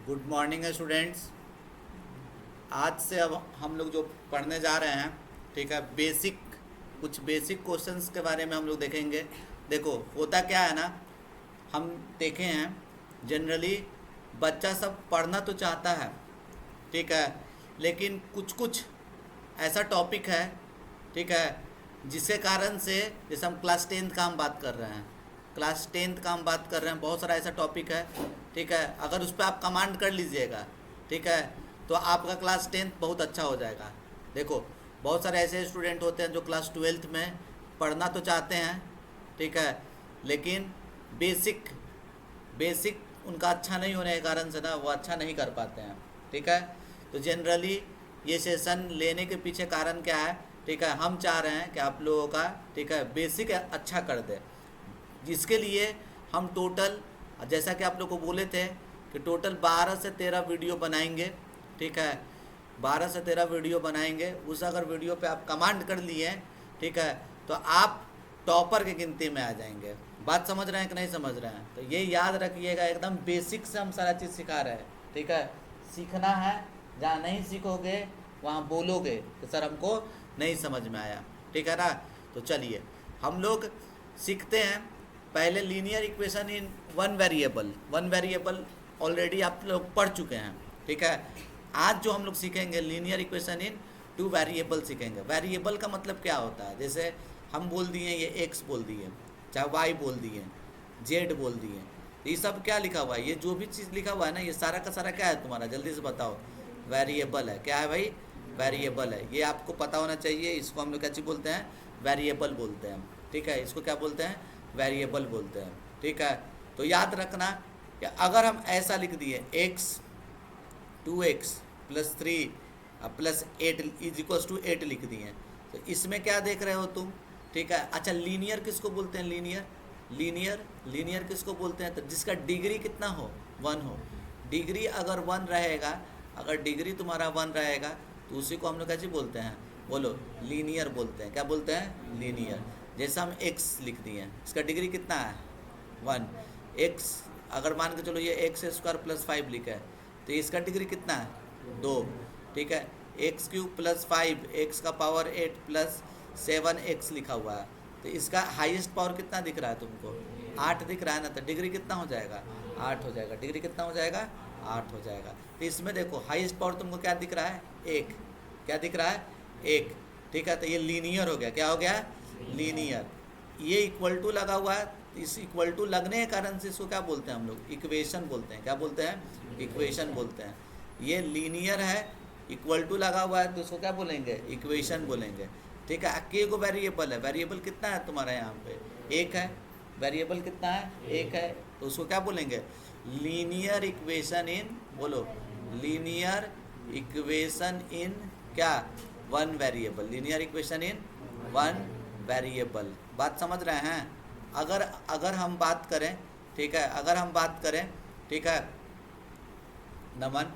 Good morning students. आज से अब हम लोग जो पढ़ने जा रहे हैं, ठीक है, कुछ बेसिक क्वेश्चंस के बारे में हम लोग देखेंगे। देखो होता क्या है ना, हम देखे हैं जनरली बच्चा सब पढ़ना तो चाहता है, ठीक है, लेकिन कुछ कुछ ऐसा टॉपिक है, ठीक है, जिसके कारण से जैसे हम क्लास 10th का हम बात कर रहे हैं, क्लास 10th का हम बात कर रहे हैं, बहुत सारा ऐसा टॉपिक है, ठीक है, अगर उस पर आप कमांड कर लीजिएगा, ठीक है, तो आपका क्लास 10th बहुत अच्छा हो जाएगा। देखो बहुत सारे ऐसे स्टूडेंट होते हैं जो क्लास 12th में पढ़ना तो चाहते हैं, ठीक है, लेकिन बेसिक बेसिक उनका अच्छा नहीं होने के कारण से ना वो अच्छा नहीं कर पाते हैं, ठीक है। तो जनरली ये सेशन लेने के पीछे कारण क्या है, ठीक है, हम चाह रहे हैं कि आप लोगों का, ठीक है, बेसिक अच्छा कर दे, जिसके लिए हम टोटल, जैसा कि आप लोग को बोले थे कि टोटल 12 से 13 वीडियो बनाएंगे, ठीक है, 12 से 13 वीडियो बनाएंगे। उस अगर वीडियो पे आप कमांड कर लिए, ठीक है, तो आप टॉपर की गिनती में आ जाएंगे। बात समझ रहे हैं कि नहीं समझ रहे हैं? तो ये याद रखिएगा, एकदम बेसिक से हम सारा चीज़ सिखा रहे हैं, ठीक है। सीखना है, जहाँ नहीं सीखोगे वहाँ बोलोगे कि सर हमको नहीं समझ में आया, ठीक है ना। तो चलिए हम लोग सीखते हैं। पहले linear equation in one variable already आप लोग पढ़ चुके हैं, ठीक है। आज जो हम लोग सीखेंगे लीनियर इक्वेशन इन 2 वेरिएबल सीखेंगे। वेरिएबल का मतलब क्या होता है, जैसे हम बोल दिए ये एक्स बोल दिए, चाहे वाई बोल दिए, जेड बोल दिए, तो ये सब क्या लिखा हुआ है, ये जो भी चीज़ लिखा हुआ है ना, ये सारा का सारा क्या है तुम्हारा, जल्दी से बताओ। वेरिएबल है। क्या है भाई? वेरिएबल है। ये आपको पता होना चाहिए। इसको हम लोग क्या चीज़ बोलते हैं? वेरिएबल बोलते हैं, ठीक है। इसको क्या बोलते हैं? वेरिएबल बोलते हैं, ठीक है। तो याद रखना कि अगर हम ऐसा लिख दिए एक्स 2x + 3 + 8 = 8 लिख दिए, तो इसमें क्या देख रहे हो तुम, ठीक है। अच्छा, लीनियर किसको बोलते हैं? लीनियर किसको बोलते हैं? तो जिसका डिग्री कितना हो, 1 हो। डिग्री अगर 1 रहेगा, अगर डिग्री तुम्हारा 1 रहेगा, तो उसी को हम लोग कैसे बोलते हैं? बोलो, लीनियर बोलते हैं। क्या बोलते हैं? लीनियर। जैसे हम x लिख दिए, इसका डिग्री कितना है? 1। x अगर मान के चलो ये x² + 5 लिखा है, तो इसका डिग्री कितना है? 2, ठीक है। x³ + 5, x का पावर 8 + 7x लिखा हुआ है, तो इसका हाईएस्ट पावर कितना दिख रहा है तुमको? 8 दिख रहा है ना, तो डिग्री कितना हो जाएगा? 8 हो जाएगा। डिग्री कितना हो जाएगा? 8 हो जाएगा। तो इसमें देखो हाईएस्ट पावर तुमको क्या दिख रहा है? 1। क्या दिख रहा है? 1, ठीक है। तो ये लीनियर हो गया। क्या हो गया? लीनियर। ये इक्वल टू लगा हुआ है, इस इक्वल टू लगने के कारण से इसको क्या बोलते हैं हम लोग? इक्वेशन बोलते हैं। क्या बोलते हैं? इक्वेशन बोलते हैं। ये लीनियर है, इक्वल टू लगा हुआ है, तो इसको क्या बोलेंगे? इक्वेशन बोलेंगे, ठीक है। के को वेरिएबल है, वेरिएबल कितना है तुम्हारा यहाँ पे? 1 है। वेरिएबल कितना है? 1 है, तो उसको क्या बोलेंगे? लीनियर इक्वेशन इन, बोलो, लीनियर इक्वेशन इन क्या? 1 variable. Linear equation in 1 variable. बात समझ रहे हैं? अगर अगर हम बात करें, ठीक है, अगर हम बात करें, ठीक है, नमन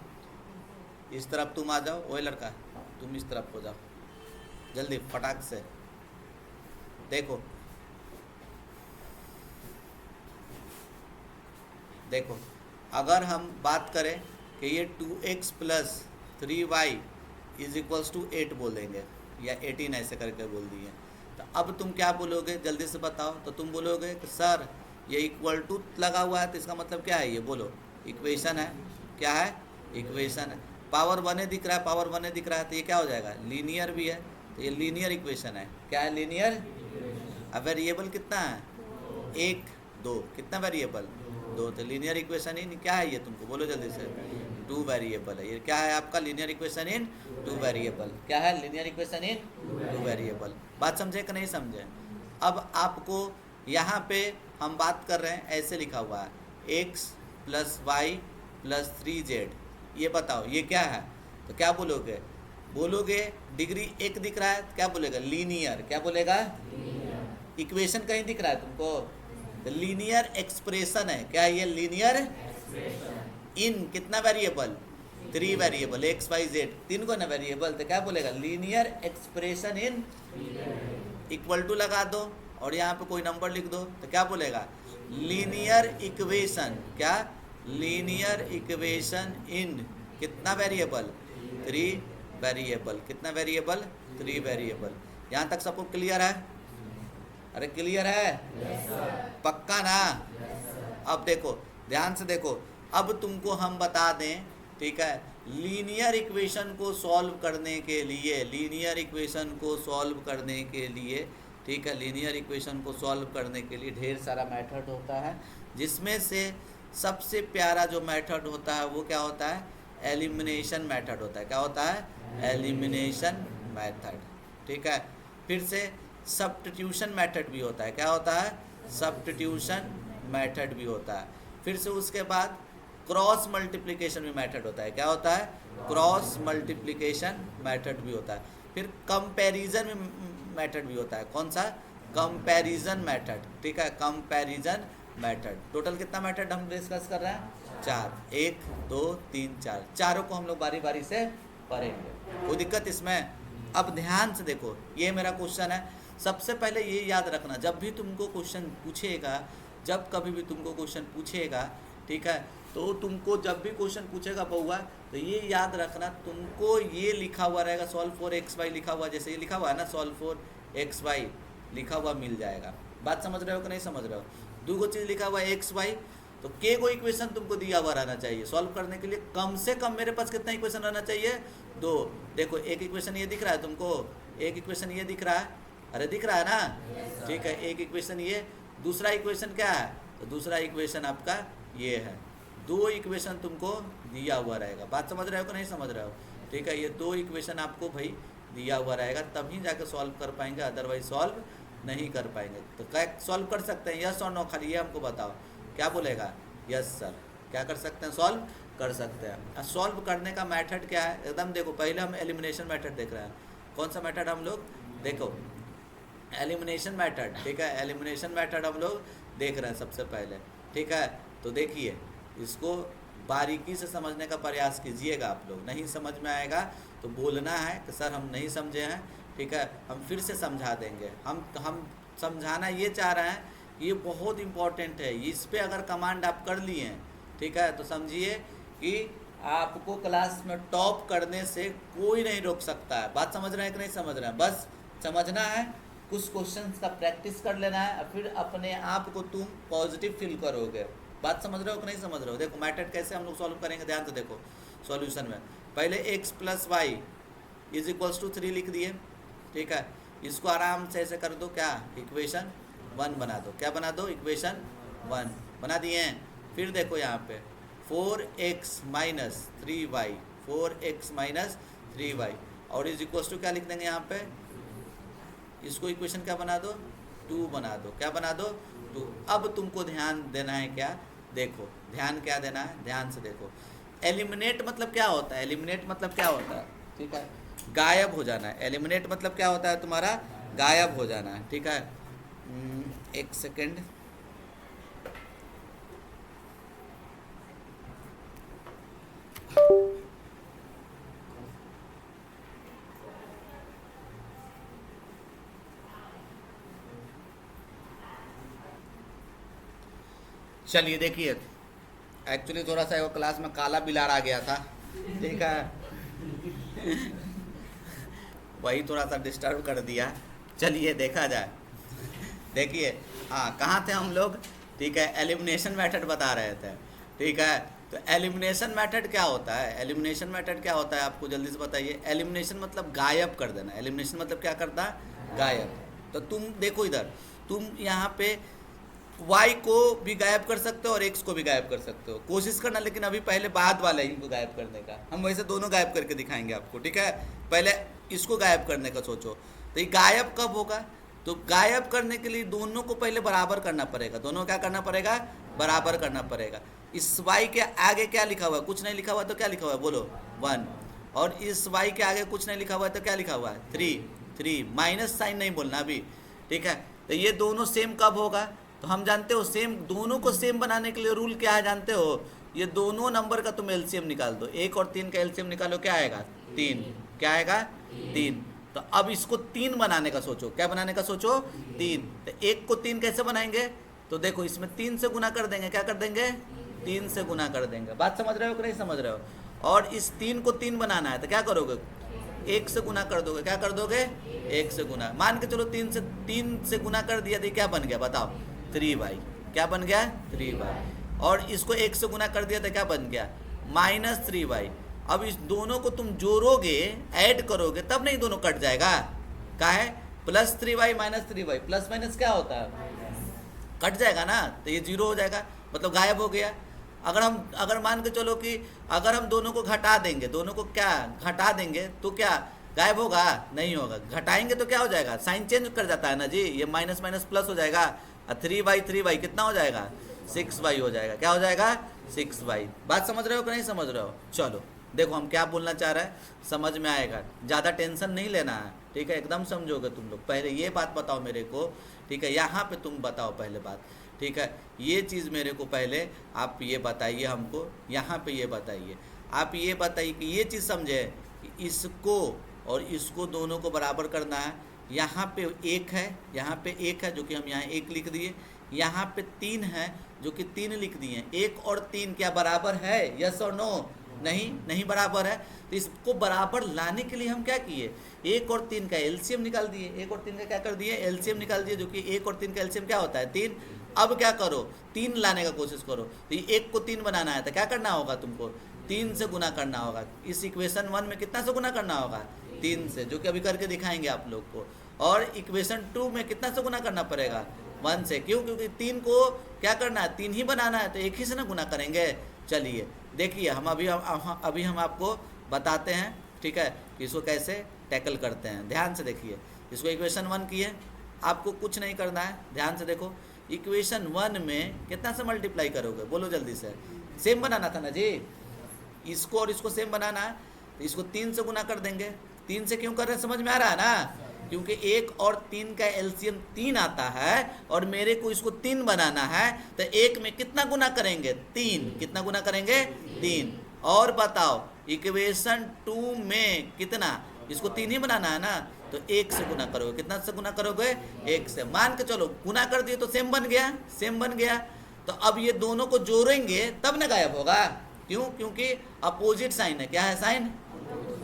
इस तरफ तुम आ जाओ, ओए लड़का तुम इस तरफ हो जाओ, जल्दी फटाक से। देखो देखो अगर हम बात करें कि ये 2x + 3y = 8 बोलेंगे, या 18 ऐसे करके बोल दिए, तो अब तुम क्या बोलोगे? जल्दी से बताओ। तो तुम बोलोगे कि सर ये इक्वल टू लगा हुआ है, तो इसका मतलब क्या है? ये बोलो, इक्वेशन है। क्या है? इक्वेशन है। पावर 1 दिख रहा है, पावर 1 दिख रहा है, तो ये क्या हो जाएगा? लीनियर भी है, तो ये लीनियर इक्वेशन है। क्या है? लीनियर। अब वेरिएबल कितना है? 1 2। कितना वेरिएबल? 2। तो लीनियर इक्वेशन इन क्या है ये? तुमको बोलो जल्दी से। 2 वेरिएबल है। ये क्या है आपका? Linear equation in 2 variable. क्या है? Linear equation in 2 variable. बात समझे कि नहीं समझे? अब आपको यहाँ पे हम बात कर रहे हैं, ऐसे लिखा हुआ है x + y + 3z। ये बताओ ये क्या है? तो क्या बोलोगे? बोलोगे डिग्री 1 दिख रहा है, तो क्या बोलेगा? लीनियर। क्या बोलेगा? इक्वेशन कहीं दिख रहा है तुमको? तो लीनियर एक्सप्रेशन है। क्या है ये? लीनियर इन कितना variable? 3 variable, x y z 3 को ना वेरिएबल, तो क्या बोलेगा? Linear expression in, equal to लगा दो और यहाँ पे कोई नंबर लिख दो, तो क्या बोलेगा? Linear equation. क्या? लीनियर इक्वेशन इन कितना वेरिएबल, 3 वेरिएबल। कितना वेरिएबल, 3 वेरिएबल। यहाँ तक सबको क्लियर है? अरे क्लियर है? पक्का ना? अब देखो ध्यान से देखो, अब तुमको हम बता दें, ठीक है, लीनियर इक्वेशन को सॉल्व करने के लिए, लीनियर इक्वेशन को सॉल्व करने के लिए, ठीक है, लीनियर इक्वेशन को सॉल्व करने के लिए ढेर सारा मेथड होता है, जिसमें से सबसे प्यारा जो मेथड होता है वो क्या होता है, एलिमिनेशन मेथड होता है। क्या होता है? Elimination method. ठीक है, फिर से सब्स्टिट्यूशन मेथड भी होता है। क्या होता है? सब्स्टिट्यूशन मेथड भी होता है। फिर से उसके बाद क्रॉस मल्टीप्लिकेशन भी मेथड होता है। क्या होता है? क्रॉस मल्टीप्लिकेशन मेथड भी होता है। फिर कंपैरिजन मेथड भी होता है। कौन सा? Comparison method. ठीक है, कंपैरिजन मेथड। टोटल कितना मेथड हम डिस्कस कर रहे हैं? 4। 1 2 3 4, चारों को हम लोग बारी बारी से पढ़ेंगे। कोई दिक्कत इसमें? अब ध्यान से देखो, ये मेरा क्वेश्चन है। सबसे पहले ये याद रखना, जब भी तुमको क्वेश्चन पूछेगा, जब कभी भी तुमको क्वेश्चन पूछेगा, ठीक है, तो तुमको जब भी क्वेश्चन पूछेगा बउआ, तो ये याद रखना, तुमको ये लिखा हुआ रहेगा, सॉल्व फॉर एक्स वाई लिखा हुआ, जैसे ये लिखा हुआ है ना, सॉल्व फॉर एक्स वाई लिखा हुआ मिल जाएगा। बात समझ रहे हो कि नहीं समझ रहे हो? दो चीज़ लिखा हुआ है एक्स वाई, तो के को इक्वेशन तुमको दिया हुआ रहना चाहिए सॉल्व करने के लिए। कम से कम मेरे पास कितना इक्वेशन रहना चाहिए? 2। देखो एक इक्वेशन ये दिख रहा है तुमको, एक इक्वेशन ये दिख रहा है, अरे दिख रहा है ना? ठीक है, एक इक्वेशन ये, दूसरा इक्वेशन क्या है? तो दूसरा इक्वेशन आपका ये है। 2 इक्वेशन तुमको दिया हुआ रहेगा। बात समझ रहे हो कि नहीं समझ रहे हो? ठीक है, ये 2 इक्वेशन आपको भाई दिया हुआ रहेगा, तभी जाकर सॉल्व कर पाएंगे, अदरवाइज सॉल्व नहीं कर पाएंगे। तो क्या सॉल्व कर सकते हैं? यस और नो, खाली ये हमको बताओ। क्या बोलेगा? Yes sir. क्या कर सकते हैं? सॉल्व कर सकते हैं। सॉल्व करने का मेथड क्या है? एकदम देखो, पहले हम एलिमिनेशन मेथड देख रहे हैं। कौन सा मेथड हम लोग? देखो एलिमिनेशन मेथड। ठीक है, एलिमिनेशन मेथड हम लोग देख रहे हैं सबसे पहले। ठीक है, तो देखिए इसको बारीकी से समझने का प्रयास कीजिएगा। आप लोग नहीं समझ में आएगा तो बोलना है कि सर हम नहीं समझे हैं। ठीक है, हम फिर से समझा देंगे। हम समझाना ये चाह रहे हैं, ये बहुत इम्पोर्टेंट है। इस पे अगर कमांड आप कर लिए हैं, ठीक है, तो समझिए कि आपको क्लास में टॉप करने से कोई नहीं रोक सकता है। बात समझ रहे हैं कि नहीं समझ रहे हैं? बस समझना है, कुछ क्वेश्चंस का प्रैक्टिस कर लेना है, और फिर अपने आप को तुम पॉजिटिव फील करोगे। बात समझ रहे हो कि नहीं समझ रहे हो? देखो मेथड कैसे हम लोग सॉल्व करेंगे, ध्यान से देखो। सॉल्यूशन में पहले x + y = 3 लिख दिए। ठीक है, इसको आराम से ऐसे कर दो, क्या इक्वेशन 1 बना दो। क्या बना दो? इक्वेशन 1 बना दिए हैं। फिर देखो यहाँ पे 4x - 3y, 4x - 3y, और = क्या लिख देंगे यहाँ पे? इसको इक्वेशन क्या बना दो? 2 बना दो। क्या बना दो? 2। अब तुमको ध्यान देना है क्या? देखो ध्यान क्या देना है, ध्यान से देखो। एलिमिनेट मतलब क्या होता है? एलिमिनेट मतलब क्या होता है? ठीक है, गायब हो जाना है। एलिमिनेट मतलब क्या होता है तुम्हारा? गायब हो जाना है। ठीक है, एक सेकेंड, चलिए देखिए, एक्चुअली थोड़ा सा वो क्लास में काला बिलार आ गया था। ठीक है, वही थोड़ा सा डिस्टर्ब कर दिया। चलिए देखा जाए। देखिए, हाँ कहाँ थे हम लोग? ठीक है, एलिमिनेशन मेथड बता रहे थे। ठीक है, तो एलिमिनेशन मेथड क्या होता है? एलिमिनेशन मेथड क्या होता है आपको जल्दी से बताइए। एलिमिनेशन मतलब गायब कर देना। एलिमिनेशन मतलब क्या करता है? गायब। तो तुम देखो इधर, तुम यहाँ पे y को भी गायब कर सकते हो और x को भी गायब कर सकते हो। कोशिश करना, लेकिन अभी पहले बाद वाला ही को गायब करने का। हम वैसे दोनों गायब करके दिखाएंगे आपको। ठीक है, पहले इसको गायब करने का सोचो। तो ये गायब कब होगा? तो गायब करने के लिए दोनों को पहले बराबर करना पड़ेगा। दोनों क्या करना पड़ेगा? बराबर करना पड़ेगा। इस y के आगे क्या लिखा हुआ है? कुछ नहीं लिखा हुआ, तो क्या लिखा हुआ है? बोलो 1। और इस y के आगे कुछ नहीं लिखा हुआ है, तो क्या लिखा हुआ है? 3। माइनस साइन नहीं बोलना अभी। ठीक है, तो ये दोनों सेम कब होगा? तो हम जानते हो सेम, दोनों को सेम बनाने के लिए रूल क्या है जानते हो? ये दोनों नंबर का तुम एलसीएम निकाल दो। 1 और 3 का एलसीएम निकालो, क्या आएगा? 3। क्या आएगा? 3। तो अब इसको 3 बनाने का सोचो। क्या बनाने का सोचो? 3। तो 1 को 3 कैसे बनाएंगे? तो देखो इसमें 3 से गुना कर देंगे। क्या कर देंगे? 3 से गुना कर देंगे। बात समझ रहे हो कि नहीं समझ रहे हो? और इस 3 को 3 बनाना है तो क्या करोगे? 1 से गुना कर दोगे। क्या कर दोगे? 1 से गुना। मान के चलो 3 से गुना कर दिया तो क्या बन गया बताओ? 3y। क्या बन गया? 3y। और इसको 1 से गुना कर दिया तो क्या बन गया? -3y। अब इस दोनों को तुम जोड़ोगे, ऐड करोगे, तब नहीं दोनों कट जाएगा? क्या है? +3y -3y, प्लस माइनस क्या होता है? कट जाएगा ना, तो ये 0 हो जाएगा, मतलब गायब हो गया। अगर मान के चलो कि अगर हम दोनों को घटा देंगे, दोनों को क्या घटा देंगे तो क्या गायब होगा? नहीं होगा। घटाएंगे तो क्या हो जाएगा? साइन चेंज कर जाता है ना जी, ये माइनस माइनस प्लस हो जाएगा। 3y कितना हो जाएगा? 6y हो जाएगा। क्या हो जाएगा? 6y। बात समझ रहे हो कि नहीं समझ रहे हो? चलो देखो हम क्या बोलना चाह रहे हैं, समझ में आएगा। ज़्यादा टेंशन नहीं लेना है, ठीक है? एकदम समझोगे तुम लोग। पहले ये बात बताओ मेरे को, ठीक है? यहाँ पे तुम बताओ पहले बात, ठीक है? ये चीज़ मेरे को पहले आप ये बताइए हमको, यहाँ पे ये बताइए। आप ये बताइए कि ये चीज़ समझे कि इसको और इसको दोनों को बराबर करना है। यहाँ पे 1 है, यहाँ पे 1 है जो कि हम यहाँ 1 लिख दिए। यहाँ पे 3 है जो कि 3 लिख दिए। 1 और 3 क्या बराबर है? यस और नो? नहीं, नहीं बराबर है। तो इसको बराबर लाने के लिए हम क्या किए? 1 और 3 का एलसीएम निकाल दिए। 1 और 3 का क्या कर दिए? एलसीएम निकाल दिए, जो कि 1 और 3 का एलसीएम क्या होता है? 3। अब क्या करो? 3 लाने का कोशिश करो। तो ये 1 को 3 बनाना है तो क्या करना होगा तुमको? 3 से गुना करना होगा। इस इक्वेशन 1 में कितना से गुना करना होगा? 3 से, जो कि अभी करके दिखाएंगे आप लोग को। और इक्वेशन 2 में कितना से गुना करना पड़ेगा? 1 से। क्यों? क्योंकि 3 को क्या करना है? 3 ही बनाना है, तो 1 ही से ना गुना करेंगे। चलिए देखिए, हम अभी हम आपको बताते हैं, ठीक है, कि इसको कैसे टैकल करते हैं। ध्यान से देखिए, इसको इक्वेशन 1 की है, आपको कुछ नहीं करना है। ध्यान से देखो, इक्वेशन 1 में कितना से मल्टीप्लाई करोगे? बोलो जल्दी से। सेम बनाना था ना जी, इसको और इसको सेम बनाना है, तो इसको 3 से गुना कर देंगे। 3 से क्यों कर रहे हैं? समझ में आ रहा है ना? क्योंकि 1 और 3 का एलसीएम 3 आता है और मेरे को इसको 3 बनाना है, तो 1 में कितना गुना करेंगे? 3। कितना गुना करेंगे? 3। और बताओ इक्वेशन 2 में कितना? इसको 3 ही बनाना है ना, तो 1 से गुना करोगे। कितना से गुना करोगे? 1 से। मान के चलो गुना कर दिए तो सेम बन गया, सेम बन गया। तो अब ये दोनों को जोड़ेंगे तब ना गायब होगा। क्यों? क्योंकि अपोजिट साइन है। क्या है साइन?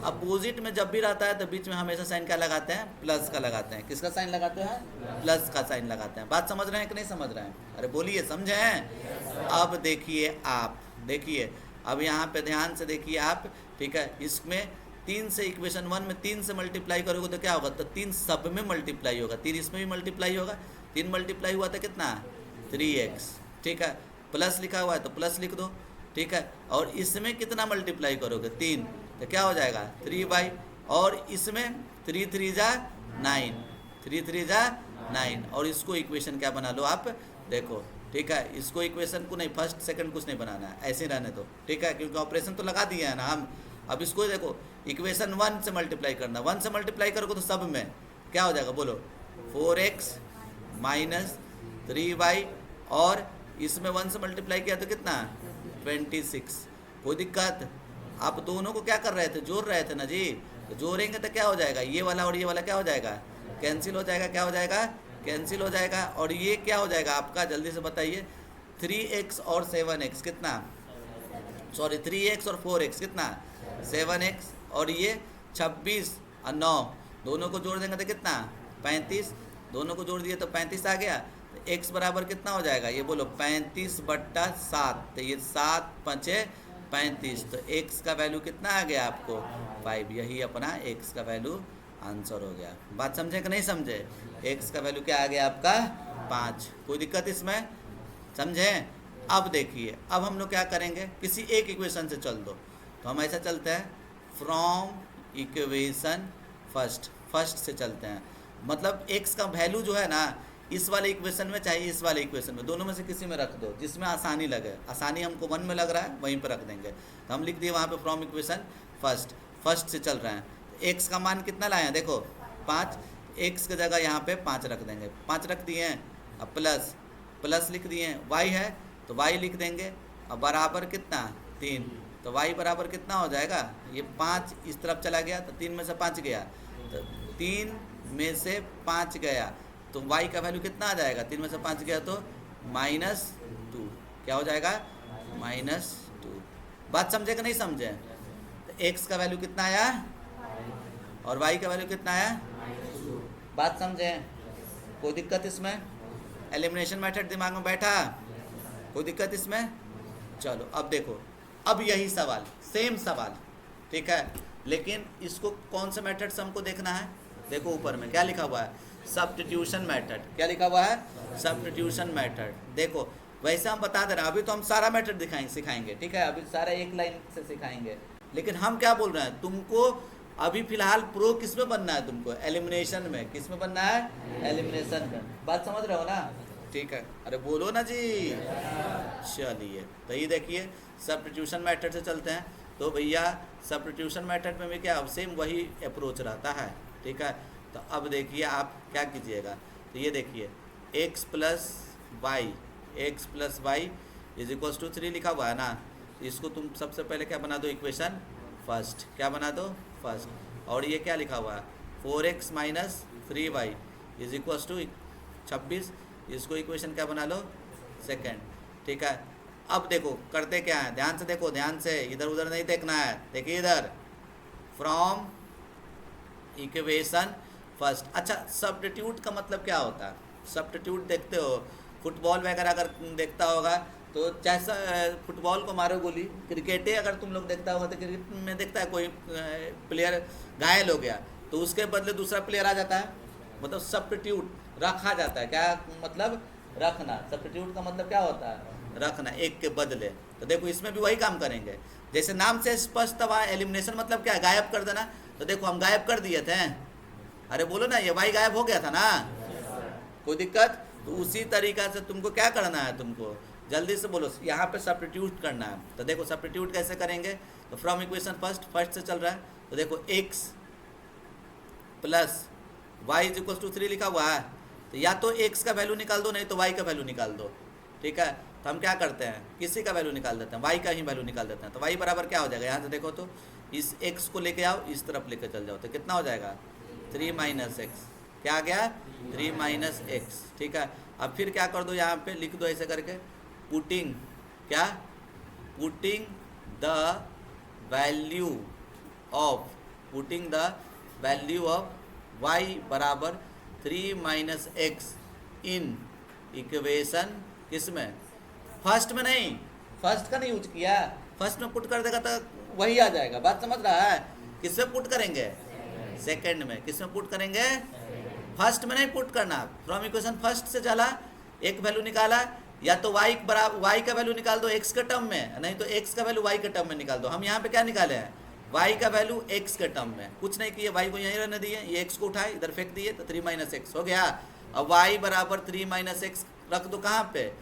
अपोजिट में जब भी रहता है तो बीच में हमेशा साइन क्या लगाते हैं? प्लस का लगाते हैं। किसका साइन लगाते हैं? प्लस का साइन लगाते हैं। बात समझ रहे हैं कि नहीं समझ रहे हैं? अरे बोलिए, समझे हैं? अब देखिए आप, देखिए अब यहाँ पे ध्यान से देखिए आप, ठीक है? इसमें 3 से इक्वेशन 1 में 3 से मल्टीप्लाई करोगे तो क्या होगा? तो 3 सब में मल्टीप्लाई होगा, 3 इसमें भी मल्टीप्लाई होगा। 3 मल्टीप्लाई हुआ तो कितना? 3x, ठीक है? प्लस लिखा हुआ है तो प्लस लिख दो, ठीक है? और इसमें कितना मल्टीप्लाई करोगे? 3, तो क्या हो जाएगा? 3y। और इसमें 3 3 जा 9, 3 3 जा 9। और इसको इक्वेशन क्या बना लो आप, देखो, ठीक है? इसको इक्वेशन को नहीं, फर्स्ट सेकंड कुछ नहीं बनाना है, ऐसे रहने दो, ठीक है? क्योंकि ऑपरेशन तो लगा दिया है ना हम। अब इसको देखो, इक्वेशन 1 से मल्टीप्लाई करना। 1 से मल्टीप्लाई करोगे तो सब में क्या हो जाएगा? बोलो, 4x माइनस 3y। और इसमें 1 से मल्टीप्लाई किया तो कितना? 26। कोई दिक्कत? आप दोनों को क्या कर रहे थे? जोड़ रहे थे ना जी। तो जोड़ेंगे तो क्या हो जाएगा? ये वाला और ये वाला क्या हो जाएगा? कैंसिल हो जाएगा। क्या हो जाएगा? कैंसिल हो जाएगा। और ये क्या हो जाएगा आपका? जल्दी से बताइए। 3x और 7x कितना? सॉरी, 3x और 4x कितना? 7x। और ये 26 और 9 दोनों को जोड़ देंगे तो कितना? 35। दोनों को जोड़ दिए तो 35 आ गया। तो x बराबर कितना हो जाएगा? ये बोलो, 35/7। तो ये 7 5 35। तो x का वैल्यू कितना आ गया आपको? 5। यही अपना x का वैल्यू आंसर हो गया। बात समझे कि नहीं समझे? x का वैल्यू क्या आ गया आपका? 5। कोई दिक्कत इसमें? समझे? अब देखिए, अब हम लोग क्या करेंगे? किसी एक इक्वेशन से चल दो। तो हम ऐसा चलते हैं, फ्रॉम इक्वेशन फर्स्ट से चलते हैं। मतलब x का वैल्यू जो है ना, इस वाले इक्वेशन में चाहे इस वाले इक्वेशन में, दोनों में से किसी में रख दो जिसमें आसानी लगे। आसानी हमको 1 में लग रहा है, वहीं पर रख देंगे। तो हम लिख दिए वहाँ पे फ्रॉम इक्वेशन फर्स्ट से चल रहे हैं। तो x का मान कितना लाए हैं? देखो 5। x की जगह यहाँ पे 5 रख देंगे। 5 रख दिए हैं। अब प्लस लिख दिए हैं। y है तो y लिख देंगे। अब बराबर कितना? 3। तो y बराबर कितना हो जाएगा? ये 5 इस तरफ चला गया तो 3 में से 5 गया, तो 3 में से 5 गया तो y का वैल्यू कितना आ जाएगा? 3 में से 5 गया तो -2। क्या हो जाएगा? -2। बात समझे कि नहीं समझे? तो x का वैल्यू कितना आया और y का वैल्यू कितना आया? बात समझे? कोई दिक्कत इसमें? एलिमिनेशन मेथड दिमाग में बैठा? कोई दिक्कत इसमें? चलो अब देखो, अब यही सवाल, सेम सवाल, ठीक है, लेकिन इसको कौन से मेथड से हमको देखना है? देखो ऊपर में क्या लिखा हुआ है, सब्स्टिट्यूशन मेथड। क्या लिखा हुआ है? Substitution method. देखो वैसे हम बता दे रहे हैं, अभी तो हम सारा मेथड सिखाएंगे, ठीक है, अभी सारा एक लाइन से सिखाएंगे, लेकिन हम क्या बोल रहे हैं, तुमको अभी फिलहाल प्रो किस में बनना है? तुमको एलिमिनेशन में। किस में बनना है? एलिमिनेशन में। बात समझ रहे हो ना? ठीक है, अरे बोलो ना जी। चलिए तो ये देखिए, सब्स्टिट्यूशन मेथड से चलते हैं। तो भैया सब्स्टिट्यूशन मेथड में भी क्या सेम वही अप्रोच रहता है, ठीक है। तो अब देखिए आप क्या कीजिएगा, तो ये देखिए x plus Y, X plus Y is equals to 3 लिखा हुआ है ना। इसको तुम सबसे पहले क्या बना दो, इक्वेशन फर्स्ट। क्या बना दो? फर्स्ट। और ये क्या लिखा हुआ है, 4x minus 3y is equals to 26। इसको इक्वेशन क्या बना लो, सेकेंड, ठीक है। अब देखो करते क्या है, ध्यान से देखो, ध्यान से, इधर उधर नहीं देखना है। देखिए इधर, फ्रॉम इक्वेशन फर्स्ट। अच्छा, सब्स्टिट्यूट का मतलब क्या होता है? सब्स्टिट्यूट देखते हो, फुटबॉल वगैरह अगर देखता होगा तो जैसा फुटबॉल को मारो गोली, क्रिकेटे अगर तुम लोग देखता होगा तो क्रिकेट में देखता है कोई प्लेयर घायल हो गया तो उसके बदले दूसरा प्लेयर आ जाता है, मतलब सब्स्टिट्यूट रखा जाता है। क्या मतलब? रखना। सब्स्टिट्यूट का मतलब क्या होता है? रखना, एक के बदले। तो देखो इसमें भी वही काम करेंगे, जैसे नाम से स्पष्ट हुआ, एलिमिनेशन मतलब क्या है? गायब कर देना। तो देखो हम गायब कर दिए थे, अरे बोलो ना, ये वाई गायब हो गया था ना, कोई दिक्कत? तो उसी तरीका से तुमको क्या करना है, तुमको जल्दी से बोलो, यहाँ पे सब्स्टिट्यूट करना है। तो देखो सब्स्टिट्यूट कैसे करेंगे, तो फ्रॉम इक्वेशन फर्स्ट से चल रहा है। तो देखो x plus Y is equal to 3 लिखा हुआ है, तो या तो x का वैल्यू निकाल दो, नहीं तो y का वैल्यू निकाल दो, ठीक है। तो हम क्या करते हैं, किसी का वैल्यू निकाल देते हैं, y का ही वैल्यू निकाल देते हैं। तो y बराबर क्या हो जाएगा, यहाँ से देखो तो इस x को लेके आओ, इस तरफ लेके चल जाओ, तो कितना हो जाएगा? 3 माइनस एक्स। क्या आ गया? 3 माइनस एक्स, ठीक है। अब फिर क्या कर दो, यहाँ पे लिख दो ऐसे करके, पुटिंग क्या, putting the value of, putting the value of y बराबर 3 माइनस एक्स इन इक्वेशन, किसमें? फर्स्ट में नहीं, फर्स्ट का नहीं यूज किया, फर्स्ट में पुट कर देगा तो वही आ जाएगा। बात समझ रहा है? किसमें पुट करेंगे? सेकंड में। किसमें पुट करेंगे? फर्स्ट में नहीं पुट करना। फ्रॉम इक्वेशन फर्स्ट से चला, एक वैल्यू निकाला, या तो y बराबर y का वैल्यू निकाल दो x के टर्म में, नहीं तो x का वैल्यू y के टर्म में निकाल दो। हम यहाँ पे क्या निकाले हैं? y का वैल्यू x के टर्म में, कुछ नहीं किए, y को यहीं रहने दिए, ये x को उठाए इधर फेंक दिए, तो 3 माइनस एक्स हो गया। अब y बराबर 3 माइनस एक्स रख दो कहाँ पे?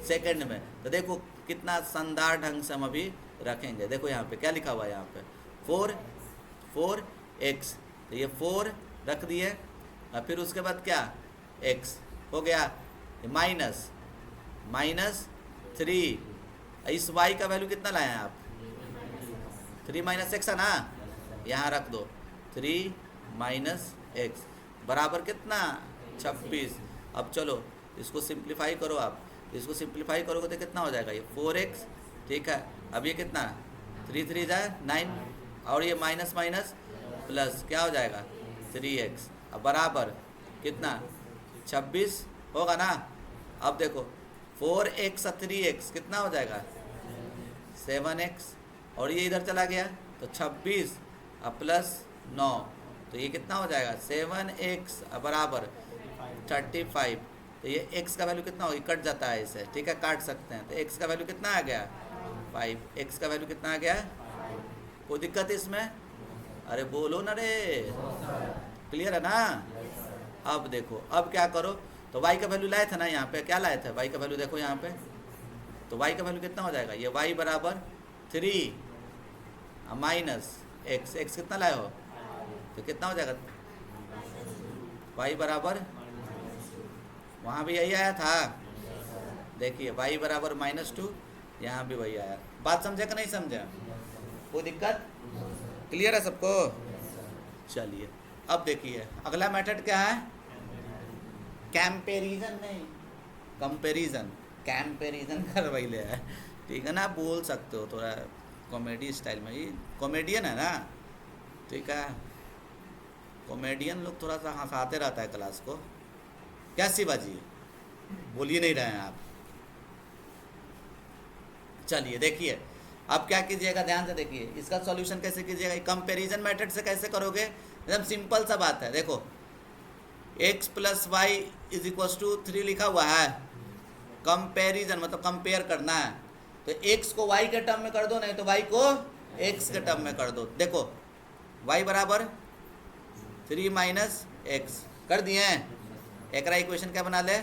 सेकंड में। तो देखो कितना शानदार ढंग से हम अभी रखेंगे। देखो यहाँ पे क्या लिखा हुआ है, यहाँ पे 4x, तो ये 4 रख दिए, और फिर उसके बाद क्या, x हो गया, माइनस 3, इस y का वैल्यू कितना लाए हैं आप? 3 माइनस एक्स है ना, यहाँ रख दो, 3 माइनस एक्स बराबर कितना? 26। अब चलो इसको सिंप्लीफाई करो आप, इसको सिंप्लीफाई करोगे तो कितना हो जाएगा? ये 4x, ठीक है। अब ये कितना, 3 3 जाए 9, और ये माइनस माइनस प्लस, क्या हो जाएगा? 3x। अब बराबर कितना? 26 होगा ना। अब देखो 4x और 3x कितना हो जाएगा? 7x, और ये इधर चला गया तो 26 और प्लस 9, तो ये कितना हो जाएगा? 7x बराबर 35। तो ये x का वैल्यू कितना होगा? कट जाता है इसे, ठीक है, काट सकते हैं। तो x का वैल्यू कितना आ गया? 5। x का वैल्यू कितना आ गया? कोई दिक्कत इसमें? अरे बोलो ना रे, क्लियर है ना? अब देखो, अब क्या करो, तो y का वैल्यू लाए थे ना, यहाँ पे क्या लाए थे? y का वैल्यू देखो यहाँ पे, तो y का वैल्यू कितना हो जाएगा? ये y बराबर 3 माइनस एक्स, एक्स कितना लाए हो? तो कितना हो जाएगा? y बराबर, वहाँ भी यही आया था, देखिए y बराबर -2, यहाँ भी वही आया। बात समझे कि नहीं समझे? कोई दिक्कत? क्लियर है सबको? चलिए अब देखिए अगला मेथड क्या है, कंपैरिजन नहीं, कंपैरिजन, कंपैरिजन कर वही ले है, ठीक है ना, बोल सकते हो थोड़ा कॉमेडी स्टाइल में, ये कॉमेडियन है ना, ठीक है। कॉमेडियन लोग थोड़ा सा हंसाते रहता है क्लास को। क्या शिवाजी, बोल ही नहीं रहे हैं आप। चलिए देखिए, अब क्या कीजिएगा, ध्यान से देखिए, इसका सॉल्यूशन कैसे कीजिएगा, कंपैरिजन मेथड से कैसे करोगे, एकदम सिंपल सा बात है। देखो x plus Y is equal to 3 लिखा हुआ है, कंपैरिजन मतलब कंपेयर करना है, तो x को y के टर्म में कर दो, नहीं तो y को x के टर्म में कर दो। देखो y बराबर 3 माइनस एक्स कर दिए हैं, एक इक्वेशन क्या बना ले,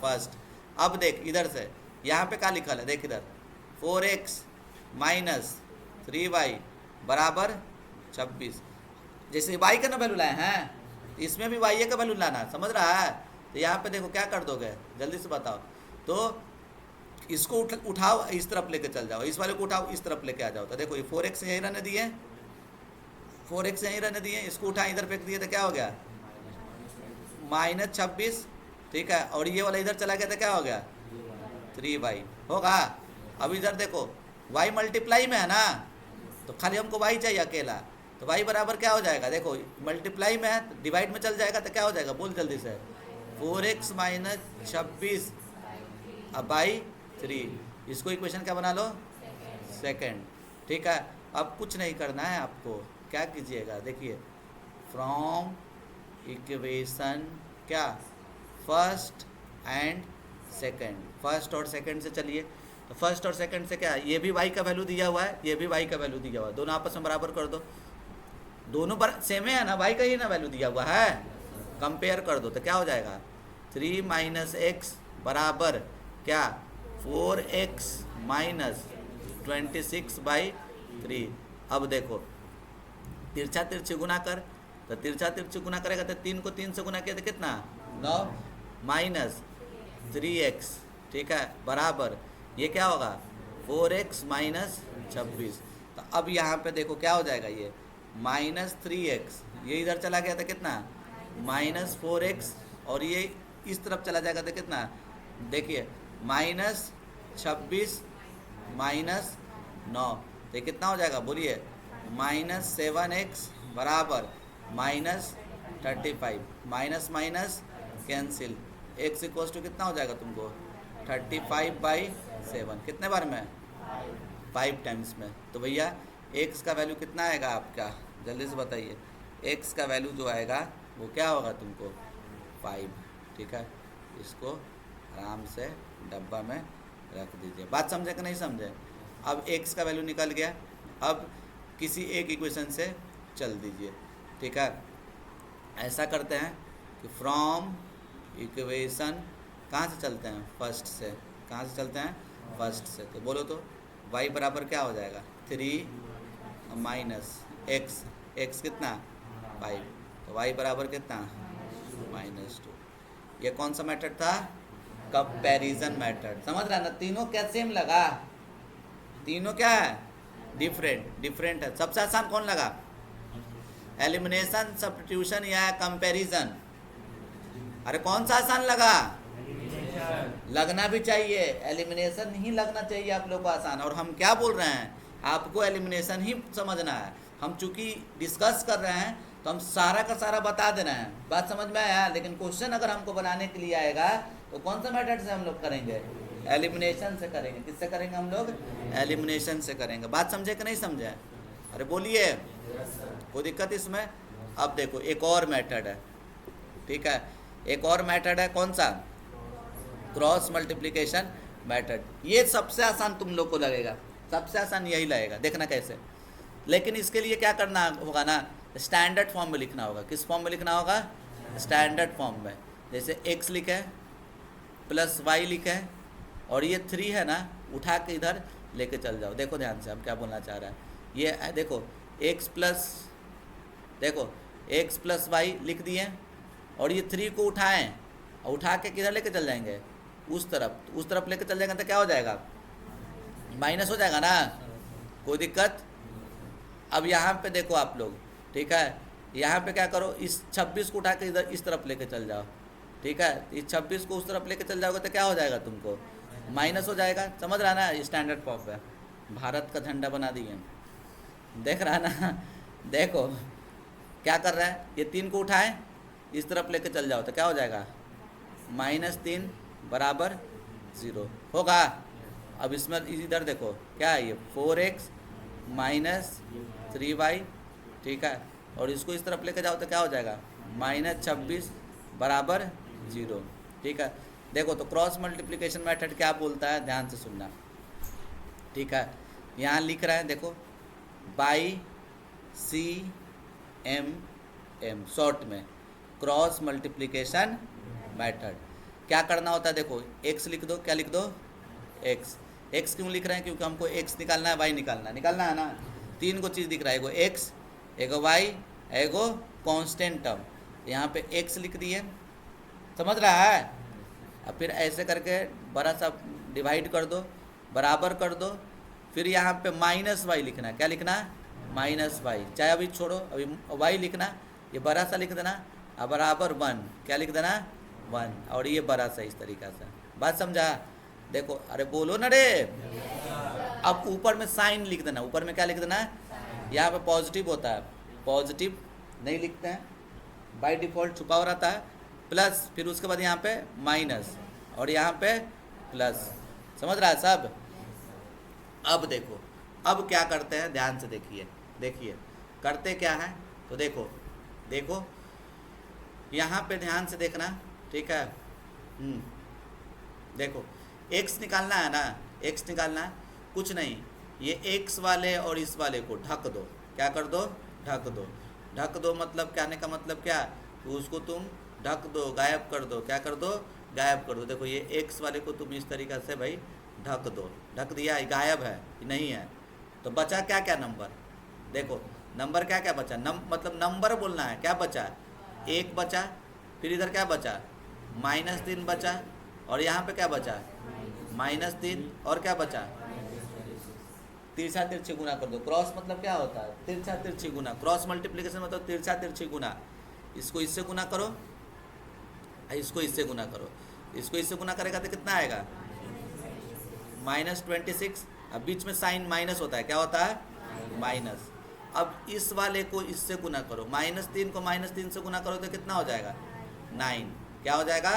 फर्स्ट। अब देख इधर से, यहाँ पे क्या लिखा है, देख इधर 4x माइनस 3y बराबर 26। जैसे y का ना वैल्यू लाए हैं, इसमें भी y का वैल्यू लाना, समझ रहा है। तो यहाँ पे देखो क्या कर दोगे, जल्दी से बताओ। तो इसको उठाओ, इस तरफ लेके चल जाओ, इस वाले को उठाओ, इस तरफ लेके आ जाओ। तो देखो ये 4x यहीं रहने दिए, 4x यहीं रहने दिए, इसको उठा इधर फेंक दिए, तो क्या हो गया, माइनस 26, ठीक है। और ये वाला इधर चला गया तो क्या हो गया, 3y होगा। अब इधर देखो y मल्टीप्लाई में है ना, तो खाली हमको y चाहिए अकेला, तो y बराबर क्या हो जाएगा, देखो मल्टीप्लाई में है, डिवाइड में चल जाएगा तो क्या हो जाएगा, बोल जल्दी से, 4x माइनस 26 अब बाई 3। इसको इक्वेशन क्या बना लो, सेकंड, ठीक है। अब कुछ नहीं करना है आपको, क्या कीजिएगा, देखिए फ्रॉम इक्वेशन क्या, फर्स्ट एंड सेकंड, फर्स्ट और सेकंड से चलिए। तो फर्स्ट और सेकंड से क्या, ये भी y का वैल्यू दिया हुआ है, ये भी y का वैल्यू दिया हुआ है, दोनों आपस में बराबर कर दो, दोनों पर सेम है ना, y का ही ना वैल्यू दिया हुआ है, कंपेयर कर दो। तो क्या हो जाएगा, 3 माइनस एक्स बराबर क्या, 4x माइनस 26/3। अब देखो तिरछा तिरछी गुना कर, तो तिरछा तिरछी गुना करेगा तो 3 को 3 से गुना किया तो कितना, 9 माइनस 3x, ठीक है, बराबर ये क्या होगा, 4x माइनस 26। तो अब यहाँ पे देखो क्या हो जाएगा, ये माइनस 3x, ये इधर चला गया था कितना, माइनस 4x, और ये इस तरफ चला जाएगा तो कितना, देखिए माइनस 26 माइनस 9, तो ये कितना हो जाएगा, बोलिए, माइनस 7x बराबर minus 35, minus minus cancel, x equal to कितना हो जाएगा तुमको, 35/7, कितने बार में, 5 टाइम्स में। तो भैया x का वैल्यू कितना आएगा आपका, जल्दी से बताइए, x का वैल्यू जो आएगा वो क्या होगा तुमको, 5, ठीक है। इसको आराम से डब्बा में रख दीजिए, बात समझे कि नहीं समझे। अब x का वैल्यू निकल गया, अब किसी एक इक्वेशन से चल दीजिए, ठीक है। ऐसा करते हैं कि फ्रॉम इक्वेशन कहाँ से चलते हैं, फर्स्ट से, कहाँ से चलते हैं, फर्स्ट से। तो बोलो तो y बराबर क्या हो जाएगा, 3 माइनस एक्स, एक्स कितना 5, तो y बराबर कितना -2। ये कौन सा मेथड था, कंपैरिजन मेथड, समझ रहा ना, तीनों क्या सेम लगा, तीनों क्या है, डिफरेंट है। सबसे आसान कौन लगा, एलिमिनेशन, सब्स्टिट्यूशन या कंपैरिजन, अरे कौन सा आसान लगा, लगना भी चाहिए, एलिमिनेशन ही लगना चाहिए आप लोग को आसान। और हम क्या बोल रहे हैं, आपको एलिमिनेशन ही समझना है, हम चूंकि डिस्कस कर रहे हैं तो हम सारा का सारा बता दे रहे हैं, बात समझ में आया। लेकिन क्वेश्चन अगर हमको बनाने के लिए आएगा तो कौन सा मेथड से हम लोग करेंगे, एलिमिनेशन से करेंगे। किससे करेंगे हम लोग, एलिमिनेशन से करेंगे। बात समझे कि नहीं समझे, अरे बोलिए, कोई दिक्कत इसमें। अब देखो एक और मेथड है, ठीक है, एक और मेथड है, कौन सा, क्रॉस मल्टीप्लिकेशन मेथड। ये सबसे आसान तुम लोग को लगेगा, सबसे आसान यही लगेगा, देखना कैसे। लेकिन इसके लिए क्या करना होगा ना, स्टैंडर्ड फॉर्म में लिखना होगा। किस फॉर्म में लिखना होगा, स्टैंडर्ड फॉर्म में। जैसे x लिखे प्लस y लिखे, और ये 3 है ना, उठा के इधर लेके चल जाओ। देखो ध्यान से हम क्या बोलना चाह रहा है, ये देखो x प्लस y लिख दिए, और ये 3 को उठाएं और उठा के किधर लेके चल जाएंगे, उस तरफ लेके चल जाएंगे, तो क्या हो जाएगा, माइनस हो जाएगा ना, कोई दिक्कत। अब यहाँ पे देखो आप लोग, ठीक है, यहाँ पे क्या करो, इस 26 को उठा के इधर इस तरफ लेके चल जाओ, ठीक है। इस 26 को उस तरफ लेके चल जाओगे तो क्या हो जाएगा तुमको, माइनस हो जाएगा, समझ रहा ना, स्टैंडर्ड पॉप है, भारत का झंडा बना दिए, देख रहा ना। देखो क्या कर रहा है, ये 3 को उठाए इस तरफ लेके चल जाओ तो क्या हो जाएगा, -3 बराबर 0 होगा। अब इसमें इधर देखो क्या है, ये 4x - 3y, ठीक है, और इसको इस तरफ लेके जाओ तो क्या हो जाएगा, -26 बराबर 0, ठीक है। देखो तो क्रॉस मल्टीप्लिकेशन मेथड क्या बोलता है, ध्यान से सुनना, ठीक है। यहाँ लिख रहा है देखो, बाई CMM शॉर्ट में क्रॉस मल्टीप्लिकेशन मेथड। क्या करना होता है, देखो x लिख दो, क्या लिख दो, x क्यों लिख रहे हैं, क्योंकि हमको x निकालना है, y निकालना है ना। 3 को चीज़ दिख रहा है, एगो x, एगो y, एगो कांस्टेंट टर्म, यहाँ पे x लिख दिए, समझ रहा है। अब फिर ऐसे करके बड़ा सा डिवाइड कर दो, बराबर कर दो, फिर यहाँ पे -y लिखना है, क्या लिखना है, -y, चाहे अभी छोड़ो, अभी y लिखना, ये बड़ा सा लिख देना, अब बराबर 1, क्या लिख देना, 1, और ये बड़ा सा इस तरीक़ा से, बात समझा। देखो अरे बोलो ना रे। अब ऊपर में साइन लिख देना, ऊपर में क्या लिख देना है, यहाँ पे पॉजिटिव होता है, पॉजिटिव नहीं लिखते हैं, बाय डिफ़ॉल्ट छुपा हो रहता है, प्लस, फिर उसके बाद यहाँ पे माइनस, और यहाँ पे प्लस, समझ रहा है सब। अब देखो अब क्या करते हैं, ध्यान से देखिए करते क्या है, तो देखो यहाँ पे ध्यान से देखना, ठीक है। देखो x निकालना है ना, x निकालना है, कुछ नहीं, ये x वाले और इस वाले को ढक दो, क्या कर दो, ढक दो मतलब कहने का मतलब क्या, तो उसको तुम ढक दो, गायब कर दो, क्या कर दो, गायब कर दो। देखो ये x वाले को तुम इस तरीक़ा से भाई ढक दो, ढक दिया, गायब है, नहीं है, तो बचा क्या क्या नंबर, देखो नंबर क्या क्या बचा, मतलब नंबर बोलना है, क्या बचा, 1 बचा, फिर इधर क्या बचा, -3 बचा, और यहाँ पे क्या बचा, -3, और क्या बचा, तिरछा तिरछी गुना कर दो। क्रॉस मतलब क्या होता है, तिरछा तिरछी गुना, क्रॉस मल्टीप्लिकेशन मतलब तिरछा तिरछी गुना। इसको इससे गुना करो, इसको इससे गुना करो, इसको इससे गुना करेगा तो कितना आएगा, -26। अब बीच में साइन माइनस होता है, क्या होता है, माइनस। अब इस वाले को इससे गुना करो, -3 को -3 से गुना करो तो कितना हो जाएगा, 9, क्या हो जाएगा,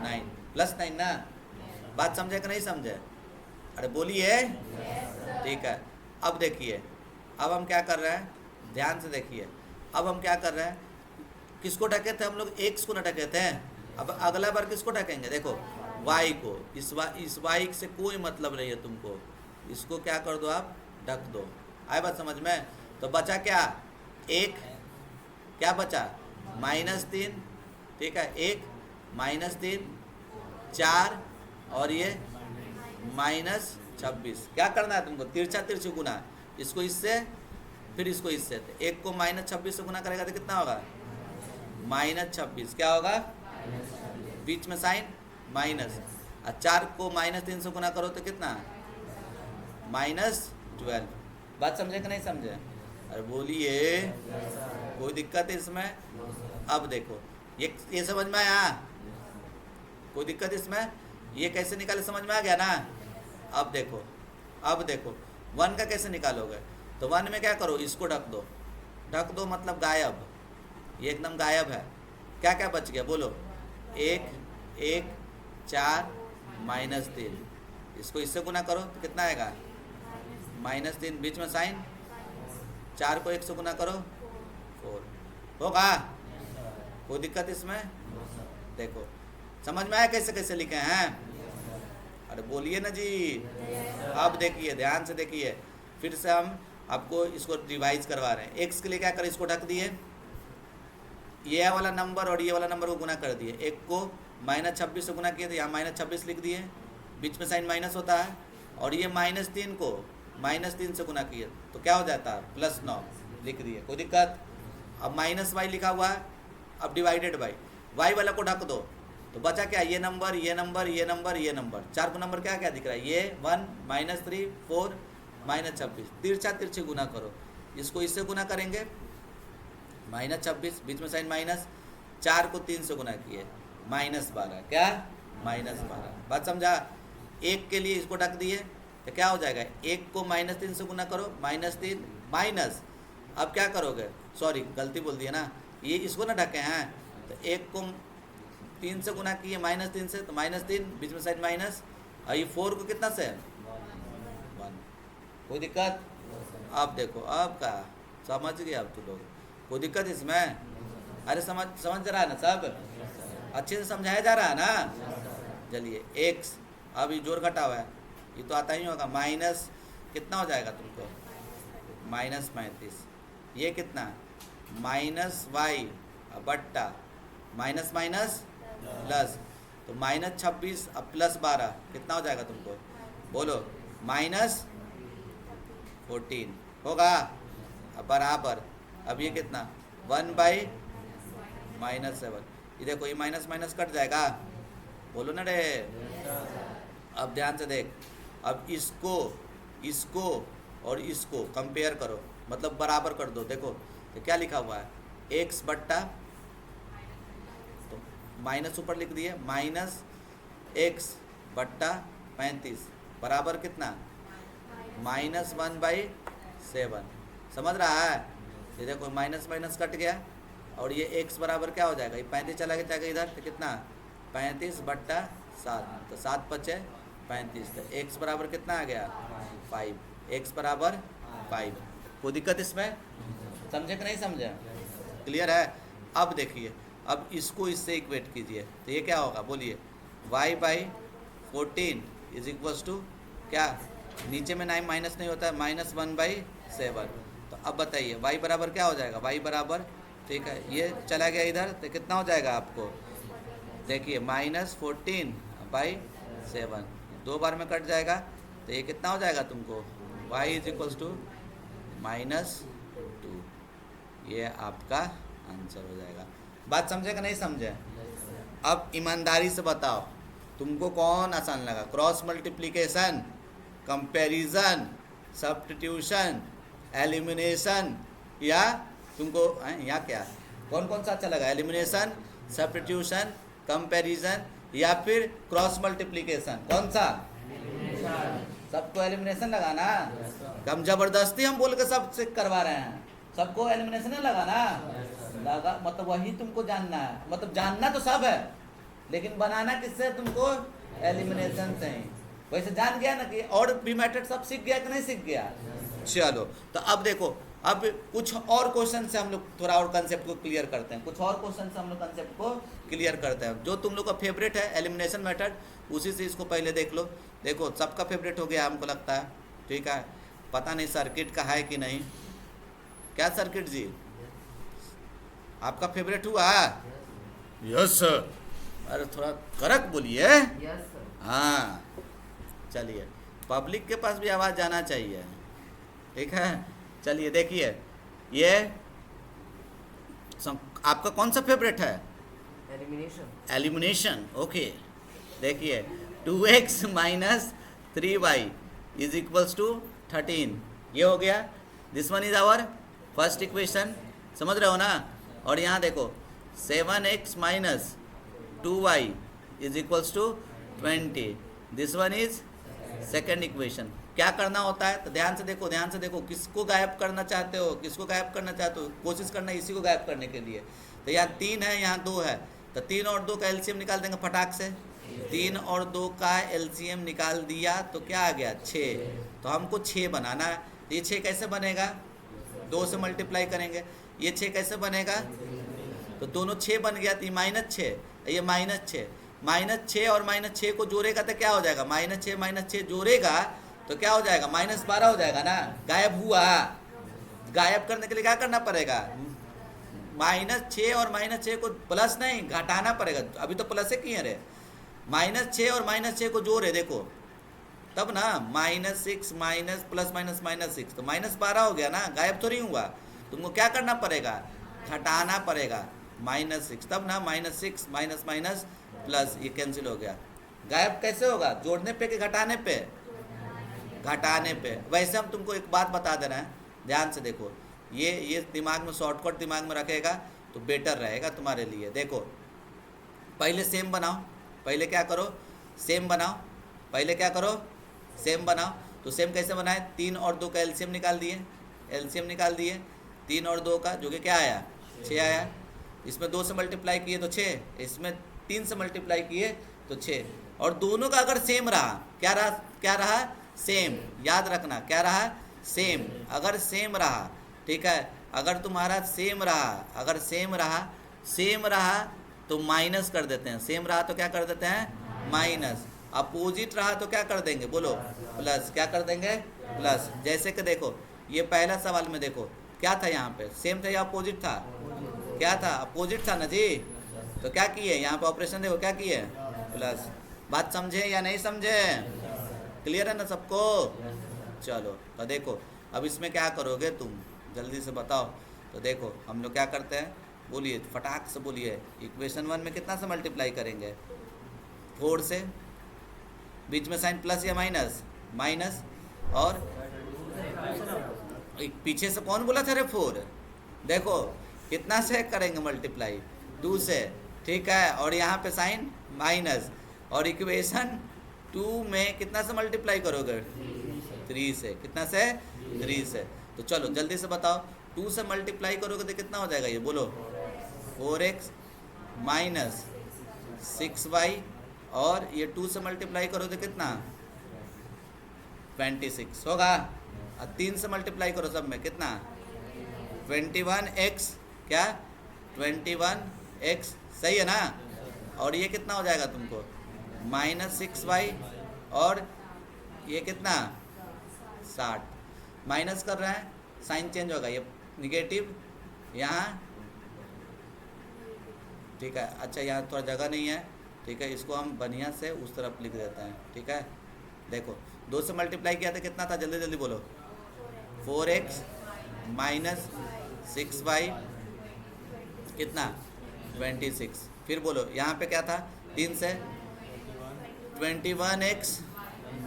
9 + 9 ना। बात समझे कि नहीं समझे, अरे बोलिए, ठीक है। अब देखिए, अब हम क्या कर रहे हैं, ध्यान से देखिए, अब हम क्या कर रहे हैं, किसको ढके थे हम लोग, x को न ढके थे, अब अगला बार किसको ढकेंगे, देखो y को, इस y से कोई मतलब नहीं है तुमको, इसको क्या कर दो आप, ढक दो, आए बात समझ में। तो बचा क्या, 1, क्या बचा, -3, ठीक है, 1 -3 4, और ये -26। क्या करना है तुमको, तिरछा तिरछी गुना, इसको इससे, फिर इसको इससे, 1 को -26 से गुना करेगा तो कितना होगा, -26, क्या होगा, बीच में साइन माइनस, और 4 को -3 से गुना करो तो कितना, -12। बात समझे कि नहीं समझे, अरे बोलिए, कोई दिक्कत है इसमें। अब देखो ये समझ में आया, कोई दिक्कत इसमें, ये कैसे निकाले समझ में आ गया ना। अब देखो 1 का कैसे निकालोगे, तो 1 में क्या करो, इसको ढक दो मतलब गायब, ये एकदम गायब है। क्या क्या बच गया बोलो, 1 1 4 -3, इसको इससे गुना करो तो कितना आएगा, -3, बीच में साइन, 4 को 1 से गुना करो 4, होगा, कोई दिक्कत इसमें। देखो समझ में आया कैसे कैसे लिखे हैं, अरे बोलिए ना जी। अब देखिए ध्यान से देखिए, फिर से हम आपको इसको रिवाइज करवा रहे हैं। x के लिए क्या करें, इसको ढक दिए, ये वाला नंबर और ये वाला नंबर को गुना कर दिए, 1 को -26 से गुना किए तो यहाँ -26 लिख दिए, बीच में साइन माइनस होता है, और ये -3 को -3 से गुना किए तो क्या हो जाता है, +9 लिख दिए, कोई दिक्कत। अब -y लिखा हुआ है, अब डिवाइडेड बाई y वाला को ढक दो, तो बचा क्या, ये नंबर, ये नंबर, ये नंबर, ये नंबर, 4 को नंबर क्या क्या दिख रहा है, ये 1 -3 4 -26, तिरछा तिरछी गुना करो, इसको इससे गुना करेंगे, -26, बीच में साइन माइनस, 4 को 3 से गुना किए, -12, क्या, -12। बात समझा। एक के लिए इसको ढक दिए तो क्या हो जाएगा, एक को -3 से गुना करो, -3 माइनस, अब क्या करोगे, सॉरी गलती बोल दिया ना, ये इसको ना ढके हैं, तो एक को 3 से गुना किए -3 से, तो -3 बीच में साइड माइनस, और ये 4 को कितना से 1, कोई दिक्कत। अब देखो अब क्या समझ गए अब तुम लोग, कोई दिक्कत इसमें, अरे समझ रहा है ना सब, अच्छे से समझाया जा रहा है ना। चलिए एक्स, अब ये जोड़ घटा हुआ है, ये तो आता ही होगा, माइनस कितना हो जाएगा तुमको, -35, ये कितना -y बट्टा माइनस माइनस प्लस, तो -26 अब +12 कितना हो जाएगा तुमको, बोलो -14 होगा। अब बराबर, अब ये कितना 1/-7, ये देखो ये माइनस माइनस कट जाएगा, बोलो ना रे। अब ध्यान से देख, अब इसको और इसको कंपेयर करो, मतलब बराबर कर दो। देखो तो क्या लिखा हुआ है, x बट्टा, तो माइनस ऊपर लिख दिए, -x बट्टा 35 बराबर कितना, -1/7, समझ रहा है। ये देखो माइनस माइनस कट गया, और ये x बराबर क्या हो जाएगा, ये 35 चला जाएगा इधर, तो कितना 35 बट्टा 7, तो 7 × 35, तो x बराबर कितना आ गया 5, x बराबर 5। कोई दिक्कत इसमें, समझे कि नहीं समझे, क्लियर है। अब देखिए, अब इसको इससे इक्वेट कीजिए, तो ये क्या होगा बोलिए, y/14 इज इक्वल्स टू क्या, नीचे में 9 माइनस नहीं होता है, -1/7, तो अब बताइए y बराबर क्या हो जाएगा, y बराबर, ठीक है ये चला गया इधर, तो कितना हो जाएगा आपको, देखिए -14/7, 2 बार में कट जाएगा, तो ये कितना हो जाएगा तुमको, y इज इक्वल्स टू -2, ये आपका आंसर हो जाएगा। बात समझे कि नहीं समझे। अब ईमानदारी से बताओ तुमको कौन आसान लगा, cross multiplication, comparison, substitution, elimination, या तुमको या क्या, कौन कौन सा अच्छा लगा, एलिमिनेशन, सब्स्टिट्यूशन, कंपैरिजन, या फिर क्रॉस मल्टीप्लिकेशन, कौन सा, सबको एलिमिनेशन लगा ना, हम जबरदस्ती हम बोल के सबसे करवा रहे हैं, सबको एलिमिनेशन लगा ना, लगा, मतलब वही तुमको जानना है, मतलब जानना तो सब है, लेकिन बनाना किससे तुमको, एलिमिनेशन से ही। वैसे जान गया ना कि और भी मेथड सब सीख गया कि नहीं सीख गया। चलो तो अब देखो, अब कुछ और क्वेश्चन से हम लोग थोड़ा और कंसेप्ट को क्लियर करते हैं, कुछ और क्वेश्चन से हम लोग कंसेप्ट को क्लियर करते हैं। जो तुम लोग का फेवरेट है एलिमिनेशन मेथड, उसी से इसको पहले देख लो। देखो सबका फेवरेट हो गया हमको लगता है, ठीक है, पता नहीं सर्किट का है कि नहीं, क्या सर्किट जी आपका फेवरेट हुआ, यस सर, अरे थोड़ा करेक्ट बोलिए, हाँ चलिए, पब्लिक के पास भी आवाज़ जाना चाहिए, ठीक है। चलिए देखिए, ये आपका कौन सा फेवरेट है, एलिमिनेशन, ओके। देखिए 2x - 3y is equals to 13, ये हो गया, this one is our first equation, समझ रहे हो ना। और यहाँ देखो 7x - 2y is equals to 20, this one is second equation. क्या करना होता है, तो ध्यान से देखो, ध्यान से देखो, किसको गायब करना चाहते हो, किसको गायब करना चाहते हो, कोशिश करना इसी को गायब करने के लिए। तो यहाँ 3 है, यहाँ 2 है, तो 3 और 2 का एलसीएम निकाल देंगे फटाक से, 3 और 2 का एलसीएम निकाल दिया तो क्या आ गया 6, तो हमको 6 बनाना है। ये 6 कैसे बनेगा, 2 से मल्टीप्लाई करेंगे, ये 6 कैसे बनेगा, तो दोनों 6 बन गया, तो ये -6, ये -6, -6 और -6 को जोड़ेगा तो क्या हो जाएगा, -6 जोड़ेगा तो क्या हो जाएगा, -12 हो जाएगा ना, गायब हुआ। गायब करने के लिए क्या करना पड़ेगा, -6 और -6 को प्लस नहीं घटाना पड़ेगा, अभी तो प्लस से किए रे, -6 और -6 को जोड़े देखो तब ना, -6 माइनस प्लस -6, तो -12 हो गया ना, गायब तो नहीं हुआ। तुमको क्या करना पड़ेगा, घटाना पड़ेगा -6, तब ना -6 माइनस प्लस, ये कैंसिल हो गया। गायब कैसे होगा, जोड़ने पे कि घटाने पे, घटाने पे। वैसे हम तुमको एक बात बता दे रहे हैं, ध्यान से देखो, ये दिमाग में शॉर्टकट दिमाग में रखेगा तो बेटर रहेगा तुम्हारे लिए। देखो पहले सेम बनाओ, पहले क्या करो, सेम बनाओ, पहले क्या करो, सेम बनाओ। तो सेम कैसे बनाए, 3 और 2 का एलसीएम निकाल दिए, एलसीएम निकाल दिए 3 और 2 का, जो कि क्या आया 6 आया। इसमें 2 से मल्टीप्लाई किए तो 6, इसमें 3 से मल्टीप्लाई किए तो 6। और दोनों का अगर सेम रहा, क्या रहा सेम, याद रखना क्या रहा सेम। अगर सेम रहा, ठीक है, अगर तुम्हारा सेम रहा, अगर सेम रहा तो माइनस कर देते हैं, सेम रहा तो क्या कर देते हैं माइनस। अपोजिट रहा तो क्या कर देंगे बोलो प्लस, क्या कर देंगे प्लस। जैसे कि देखो ये पहला सवाल में देखो क्या था, यहाँ पे सेम था या अपोजिट था, क्या था अपोजिट था ना जी। तो क्या किए यहाँ पे ऑपरेशन देखो क्या किए प्लस। बात समझे या नहीं समझे, क्लियर है ना सबको। चलो तो देखो अब इसमें क्या करोगे तुम जल्दी से बताओ। तो देखो हम लोग क्या करते हैं, बोलिए फटाक से बोलिए, इक्वेशन 1 में कितना से मल्टीप्लाई करेंगे 4 से, बीच में साइन प्लस या माइनस, माइनस, और पीछे से कौन बोला था रे 4, देखो कितना से करेंगे मल्टीप्लाई 2 से, ठीक है, और यहाँ पे साइन माइनस, और इक्वेशन 2 में कितना से मल्टीप्लाई करोगे 3 से, कितना से 3 से। तो चलो जल्दी से बताओ 2 से मल्टीप्लाई करोगे तो कितना हो जाएगा ये बोलो 4x माइनस 6y, और ये 2 से मल्टीप्लाई करो तो कितना 26 होगा। और 3 से मल्टीप्लाई करो सब में कितना 21x, क्या 21x, सही है ना। और ये कितना हो जाएगा तुमको माइनस 6y, और ये कितना 60। माइनस कर रहा है साइन चेंज होगा, ये निगेटिव यहाँ, ठीक है। अच्छा यहाँ थोड़ा जगह नहीं है, ठीक है, इसको हम बढ़िया से उस तरफ लिख देते हैं, ठीक है। देखो 2 से मल्टीप्लाई किया था कितना था, जल्दी जल्दी बोलो 4x माइनस 6y कितना 26। फिर बोलो यहाँ पे क्या था 3 से 21x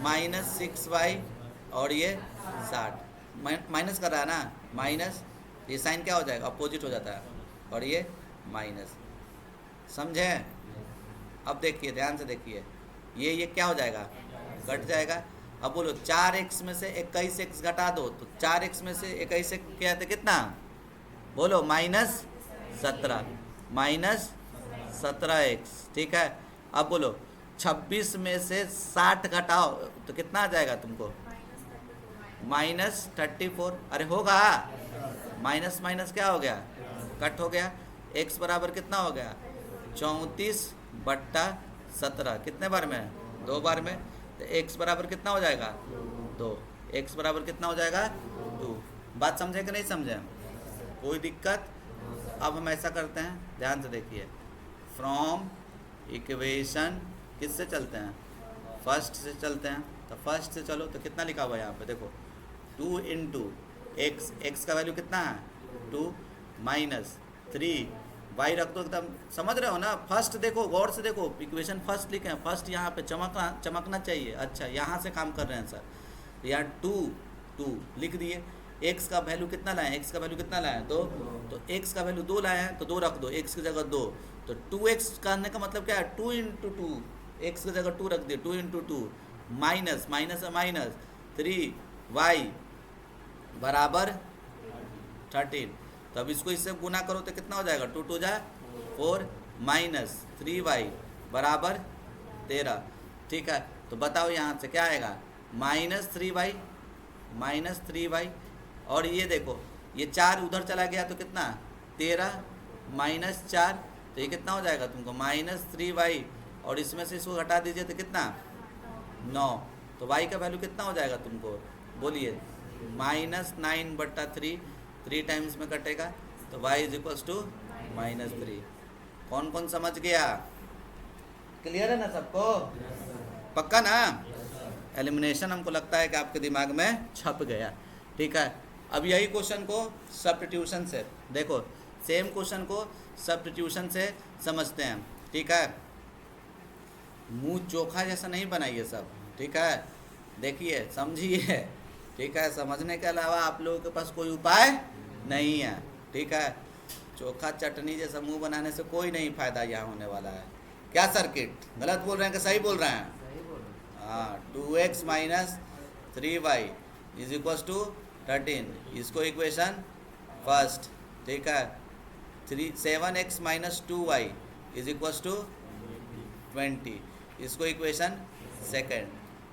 माइनस 6y, और ये 60। माइनस कर रहा है ना, माइनस, ये साइन क्या हो जाएगा अपोजिट हो जाता है, और ये माइनस, समझे। अब देखिए ध्यान से देखिए, ये क्या हो जाएगा कट जाएगा। अब बोलो 4x में से 21x घटा दो, तो 4x में से 21x क्या है कितना बोलो माइनस 17, माइनस 17x, ठीक है। अब बोलो 26 में से 60 घटाओ तो कितना आ जाएगा तुमको माइनस 34। अरे होगा, माइनस माइनस क्या हो गया कट हो गया। x बराबर कितना हो गया 34/17, कितने बार में 2 बार में। तो x बराबर कितना हो जाएगा 2, x बराबर कितना हो जाएगा 2। बात समझे कि नहीं समझे, कोई दिक्कत। अब हम ऐसा करते हैं, ध्यान से देखिए, फ्रॉम इक्वेशन किससे चलते हैं फर्स्ट से चलते हैं। तो फर्स्ट से चलो तो कितना लिखा हुआ है यहाँ पे देखो 2 इंटू एक्स, एक्स का वैल्यू कितना है 2, माइनस 3 y रख दो एकदम, समझ रहे हो ना। फर्स्ट देखो गौर से देखो, इक्वेशन फर्स्ट लिखे हैं, फर्स्ट यहाँ पे चमकना चाहिए। अच्छा यहाँ से काम कर रहे हैं सर, तो यहाँ 2 लिख दिए। x का वैल्यू कितना लाए, x का वैल्यू कितना लाए 2, तो x का वैल्यू 2 लाए हैं तो 2 रख दो, x की जगह 2। तो 2x करने का मतलब क्या है 2 इंटू 2, x की जगह 2 रख दिए, 2 इंटू 2, माइनस माइनस है माइनस 3y बराबर 13। तो अब इसको इससे गुना करो तो कितना हो जाएगा 2 2 जा 4, माइनस 3y बराबर 13, ठीक है। तो बताओ यहाँ से क्या आएगा माइनस 3y, और ये देखो ये 4 उधर चला गया तो कितना 13 माइनस 4, तो ये कितना हो जाएगा तुमको माइनस 3y, और इसमें से इसको घटा दीजिए तो कितना 9। तो y का वैल्यू कितना हो जाएगा तुमको बोलिए -9/3, 3 टाइम्स में कटेगा तो y इज इक्वल्स टू -3। कौन कौन समझ गया, क्लियर है ना सबको, पक्का ना। एलिमिनेशन हमको लगता है कि आपके दिमाग में छप गया, ठीक है। अब यही क्वेश्चन को सब्स्टिट्यूशन से देखो, सेम क्वेश्चन को सब्स्टिट्यूशन से समझते हैं, ठीक है। मुंह चोखा जैसा नहीं बनाइए सब, ठीक है, देखिए समझिए, ठीक है। समझने के अलावा आप लोगों के पास कोई उपाय नहीं है, ठीक है। चोखा चटनी जैसा मुंह बनाने से कोई नहीं फायदा यहाँ होने वाला है। क्या सर्किट गलत बोल रहे हैं कि सही बोल रहे हैं, हाँ 2x minus 3y is equals to 13, इसको इक्वेशन फर्स्ट, ठीक है। 7x minus 2y is equals to 20, इसको इक्वेशन सेकेंड।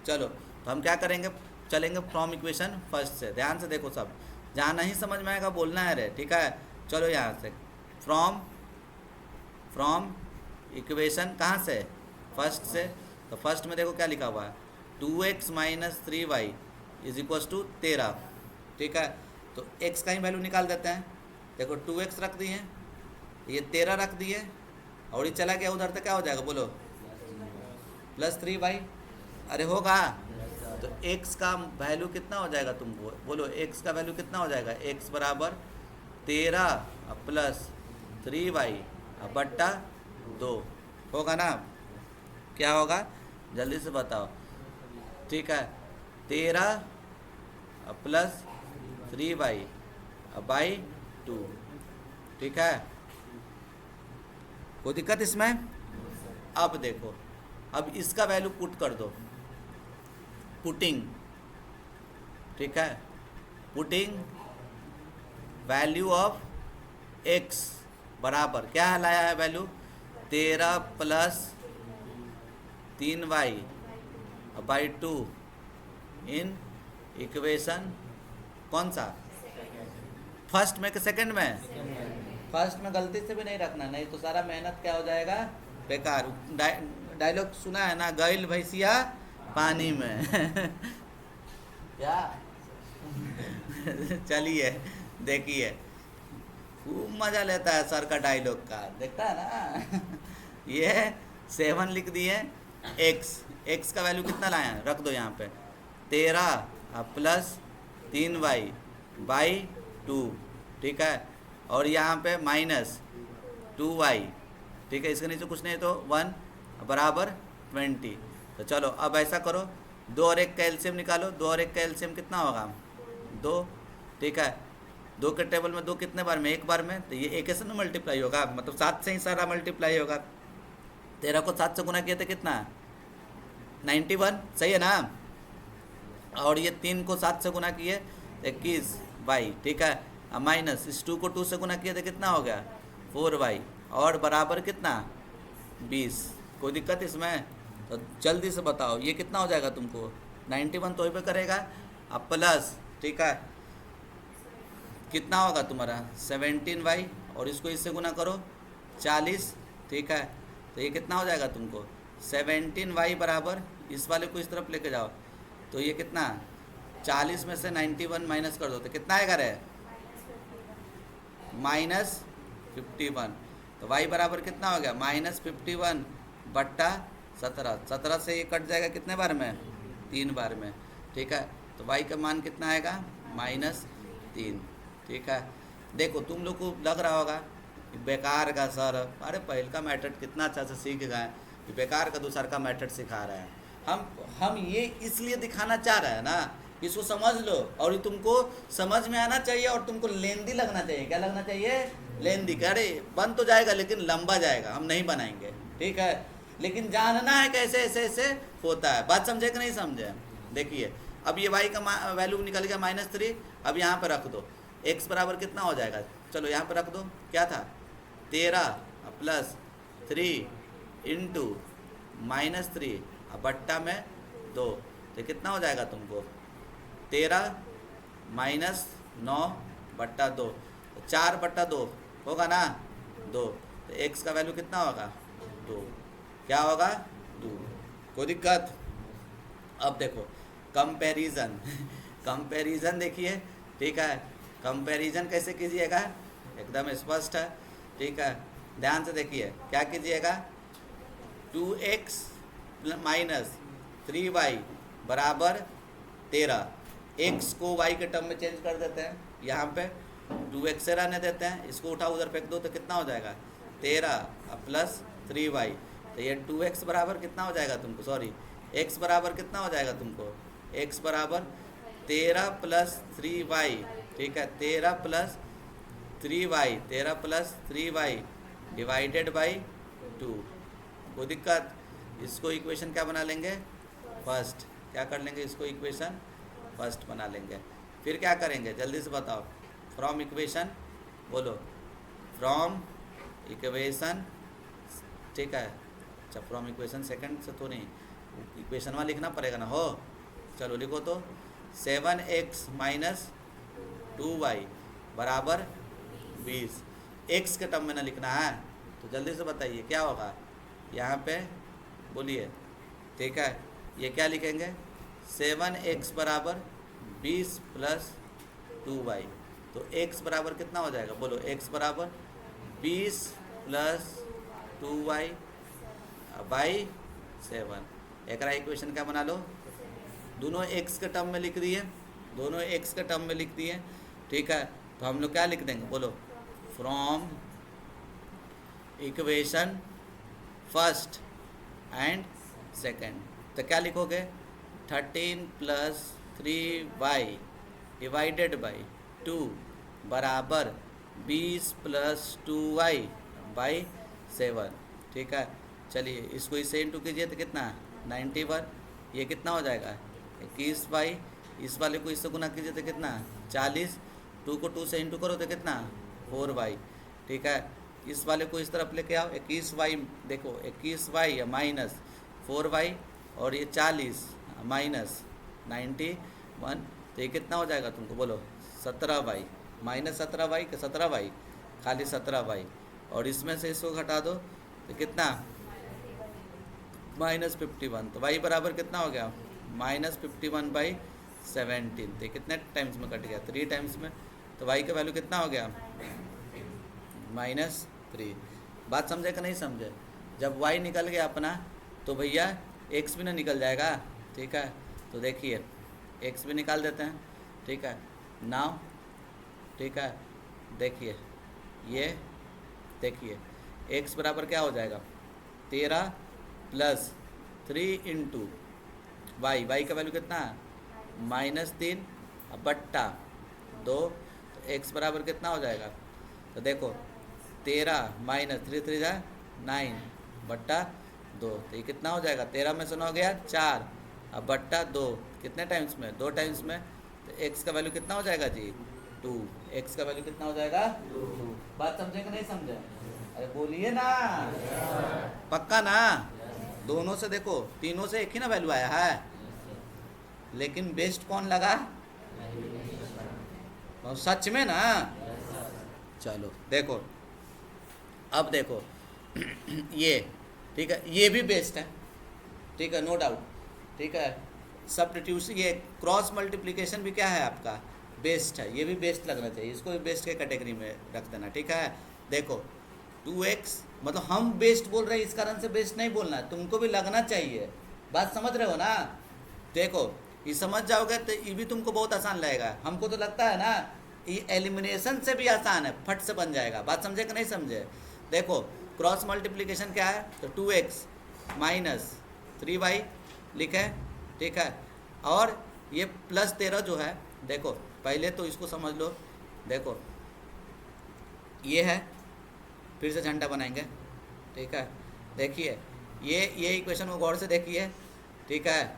चलो तो हम क्या करेंगे, चलेंगे फ्रॉम इक्वेशन फर्स्ट से। ध्यान से देखो सब, जहाँ नहीं समझ में आएगा बोलना है रे, ठीक है। चलो यहाँ से फ्रॉम इक्वेशन कहाँ से, फर्स्ट से। तो फर्स्ट में देखो क्या लिखा हुआ है, 2x minus 3y is equals to 13, ठीक है। तो x का ही वैल्यू निकाल देते हैं। देखो 2x रख दिए, ये 13 रख दिए, और ये चला गया उधर, तो क्या हो जाएगा बोलो, प्लस 3y। अरे होगा, तो x का वैल्यू कितना हो जाएगा तुमको बोलो, x का वैल्यू कितना हो जाएगा, x बराबर 13 प्लस 3y बट्टा 2 होगा ना। क्या होगा जल्दी से बताओ, ठीक है। 13 प्लस 3y बाई 2, ठीक है। कोई दिक्कत इसमें? अब देखो, अब इसका वैल्यू पुट कर दो, पुटिंग, ठीक है। पुटिंग वैल्यू ऑफ x बराबर क्या लाया है value, 13 plus 3y by 2 in equation कौन सा, फर्स्ट में कि सेकंड में? फर्स्ट में गलती से भी नहीं रखना, नहीं तो सारा मेहनत क्या हो जाएगा, बेकार। डायलॉग सुना है ना, गइल भैंसिया पानी में क्या चलिए देखिए, खूब मज़ा लेता है सर का डायलॉग का, देखता है ना ये 7 लिख दिए, x का वैल्यू कितना लाए हैं, रख दो यहाँ पे, 13 प्लस 3y बाई 2, ठीक है। और यहाँ पे माइनस 2y, ठीक है। इसके नीचे कुछ नहीं तो 1 बराबर 20। तो चलो अब ऐसा करो, 2 और 1 का एलसीएम निकालो, 2 और 1 का एलसीएम कितना होगा, 2, ठीक है। 2 के टेबल में 2 कितने बार में, एक बार में, तो ये एक से ना मल्टीप्लाई होगा, मतलब 7 से ही सारा मल्टीप्लाई होगा। 13 को 7 से गुना किए थे कितना, 91, सही है ना। और ये 3 को 7 से गुना किए 21y, ठीक है। माइनस इस 2 को 2 से गुना किए थे कितना हो गया, 4y, और बराबर कितना 20। कोई दिक्कत इसमें? तो जल्दी से बताओ ये कितना हो जाएगा तुमको, 91 तो ही पे करेगा, अब प्लस, ठीक है, कितना होगा तुम्हारा 17y, और इसको इससे गुना करो 40, ठीक है। तो ये कितना हो जाएगा तुमको 17y बराबर, इस वाले को इस तरफ लेके जाओ, तो ये कितना 40 में से 91 माइनस कर दो तो कितना आएगा रे, माइनस 51। तो y बराबर कितना हो गया, माइनस 51 बट्टा 17, 17 से ये कट जाएगा कितने बार में, 3 बार में, ठीक है। तो y का मान कितना आएगा, -3, ठीक है। देखो तुम लोग को लग रहा होगा बेकार का सर, अरे पहल का मेथड कितना अच्छा से सीख गए, बेकार का दूसरा का मेथड सिखा रहे हैं। हम ये इसलिए दिखाना चाह रहे हैं ना, इसको समझ लो, और ये तुमको समझ में आना चाहिए, और तुमको लेंदी लगना चाहिए। क्या लगना चाहिए, लेंदी। अरे बन तो जाएगा लेकिन लंबा जाएगा, हम नहीं बनाएंगे, ठीक है। लेकिन जानना है कैसे ऐसे ऐसे होता है, बात समझे कि नहीं समझे। देखिए अब ये y का वैल्यू निकल गया -3, अब यहाँ पर रख दो, x बराबर कितना हो जाएगा, चलो यहाँ पर रख दो, क्या था 13 प्लस 3 इंटू -3 बट्टा में 2, तो कितना हो जाएगा तुमको 13 माइनस 9 बट्टा 2, 4 बट्टा 2 होगा ना 2, तो x का वैल्यू कितना होगा 2, क्या होगा 2। कोई दिक्कत? अब देखो कंपैरिजन कंपैरिजन देखिए, ठीक है। कंपैरिजन कैसे कीजिएगा, एकदम स्पष्ट है, ठीक है। ध्यान से देखिए क्या कीजिएगा, 2x माइनस 3y बराबर 13, x को y के टर्म में चेंज कर देते हैं, यहाँ पे 2x से रहने देते हैं, इसको उठा उधर फेंक दो तो कितना हो जाएगा 13 प्लस 3y, तो ये 2x बराबर कितना हो जाएगा तुमको, सॉरी x बराबर कितना हो जाएगा तुमको, x बराबर 13 प्लस 3y, ठीक है। 13 प्लस 3y डिवाइडेड बाई 2। कोई दिक्कत? इसको इक्वेशन क्या बना लेंगे, फर्स्ट। क्या कर लेंगे, इसको इक्वेशन फर्स्ट बना लेंगे। फिर क्या करेंगे जल्दी से बताओ, फ्रॉम इक्वेशन बोलो, फ्रॉम इक्वेशन, ठीक है। अच्छा फ्रॉम इक्वेशन सेकंड से तो नहीं, इक्वेशन में लिखना पड़ेगा ना हो। चलो लिखो तो 7x माइनस 2y बराबर 20। x के टर्म में ना लिखना है, तो जल्दी से बताइए क्या होगा यहाँ पे, बोलिए। ठीक है, ये क्या लिखेंगे, 7x बराबर 20 प्लस 2y। तो x बराबर कितना हो जाएगा, बोलो। x बराबर 20 प्लस 2y बाई 7। एक इक्वेशन क्या बना लो, दोनों x के टर्म में लिख दिए, दोनों x के टर्म में लिख दिए। ठीक है, तो हम लोग क्या लिख देंगे, बोलो। From equation first and second, तो क्या लिखोगे, 13 प्लस 3y डिवाइडेड बाई 2 बराबर 20 प्लस 2y बाई 7। ठीक है, चलिए इसको इससे इंटू कीजिए तो कितना 91। ये कितना हो जाएगा 21y, इस वाले को इससे गुना कीजिए तो कितना 40, 2 को 2 से इंटू करो तो कितना 4y। ठीक है, इस वाले को इस तरफ लेके आओ, 21y देखो, 21y माइनस 4y और ये 40 माइनस 91, तो ये कितना हो जाएगा तुमको, बोलो 17y माइनस 17y के 17y खाली 17y, और इसमें से इसको घटा दो तो कितना माइनस 51। तो y बराबर कितना हो गया माइनस 51/17। तो कितने टाइम्स में कट गया, 3 टाइम्स में। तो y का वैल्यू कितना हो गया -3। बात समझे कि नहीं समझे, जब y निकल गया अपना तो भैया x भी ना निकल जाएगा। ठीक है, तो देखिए x भी निकाल देते हैं। ठीक है, नाउ ठीक है, देखिए ये देखिए x बराबर क्या हो जाएगा 13 प्लस 3 इंटू वाई, वाई का वैल्यू कितना है -3 बट्टा 2। तो x बराबर कितना हो जाएगा, तो देखो 13 माइनस 3 3 जा 9 बट्टा 2। तो ये कितना हो जाएगा, 13 में से 9 गया 4 अब बट्टा 2, कितने टाइम्स में 2 टाइम्स में। तो x का वैल्यू कितना हो जाएगा जी 2। x का वैल्यू कितना हो जाएगा 2। बात समझे कि नहीं समझे, अरे बोलिए ना, पक्का ना। दोनों से देखो, तीनों से एक ही ना वैल्यू आया है, लेकिन बेस्ट कौन लगा, सच में ना। चलो देखो, अब देखो ये ठीक है, ये भी बेस्ट है। ठीक है, नो डाउट। ठीक है, सब्स्टिट्यूशन, ये क्रॉस मल्टीप्लिकेशन भी क्या है आपका बेस्ट है, ये भी बेस्ट लगना चाहिए, इसको भी बेस्ट के कैटेगरी में रख देना। ठीक है, देखो 2x मतलब हम बेस्ट बोल रहे हैं, इस कारण से बेस्ट नहीं बोलना है, तुमको भी लगना चाहिए। बात समझ रहे हो ना। देखो ये समझ जाओगे तो ये भी तुमको बहुत आसान लगेगा। हमको तो लगता है ना ये एलिमिनेशन से भी आसान है, फट से बन जाएगा। बात समझे कि नहीं समझे। देखो क्रॉस मल्टीप्लिकेशन क्या है, तो 2x माइनस 3y लिखे। ठीक है, और ये प्लस 13 जो है, देखो पहले तो इसको समझ लो। देखो ये है, फिर से झंडा बनाएंगे। ठीक है, देखिए ये इक्वेशन को गौर से देखिए। ठीक है,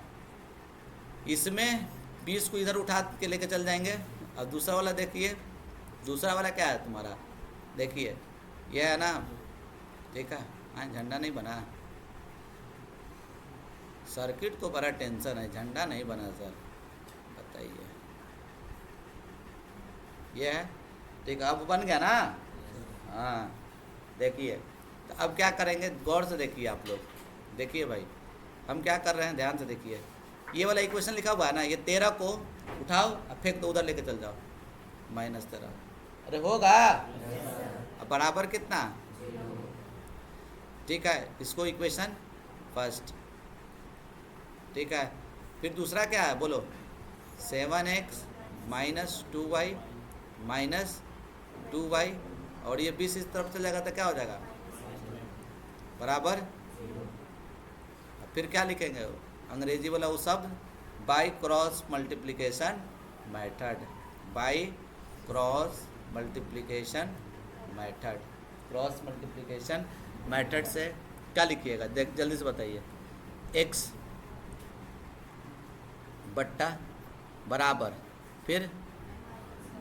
इसमें 20 को इधर उठा के लेके चल जाएंगे। और दूसरा वाला देखिए, दूसरा वाला क्या है तुम्हारा, देखिए ये है ना। ठीक है, हाँ झंडा नहीं बना, सर्किट को बड़ा टेंशन है, झंडा नहीं बना सर, बताइए। ये है, ठीक है, अब बन गया ना। हाँ देखिए, तो अब क्या करेंगे, गौर से देखिए आप लोग। देखिए भाई हम क्या कर रहे हैं, ध्यान से देखिए। ये वाला इक्वेशन लिखा हुआ है ना, ये 13 को उठाओ अब फेंक दो, उधर लेके चल जाओ -13। अरे होगा, अब बराबर कितना। ठीक है, इसको इक्वेशन फर्स्ट। ठीक है, फिर दूसरा क्या है, बोलो 7x minus 2y minus 2y, और ये 20 इस तरफ चल जाएगा तो क्या हो जाएगा बराबर। फिर क्या लिखेंगे, अंग्रेजी वाला वो शब्द by cross multiplication method, by cross multiplication method. Cross multiplication method से क्या लिखिएगा, देख जल्दी से बताइए। x बट्टा बराबर, फिर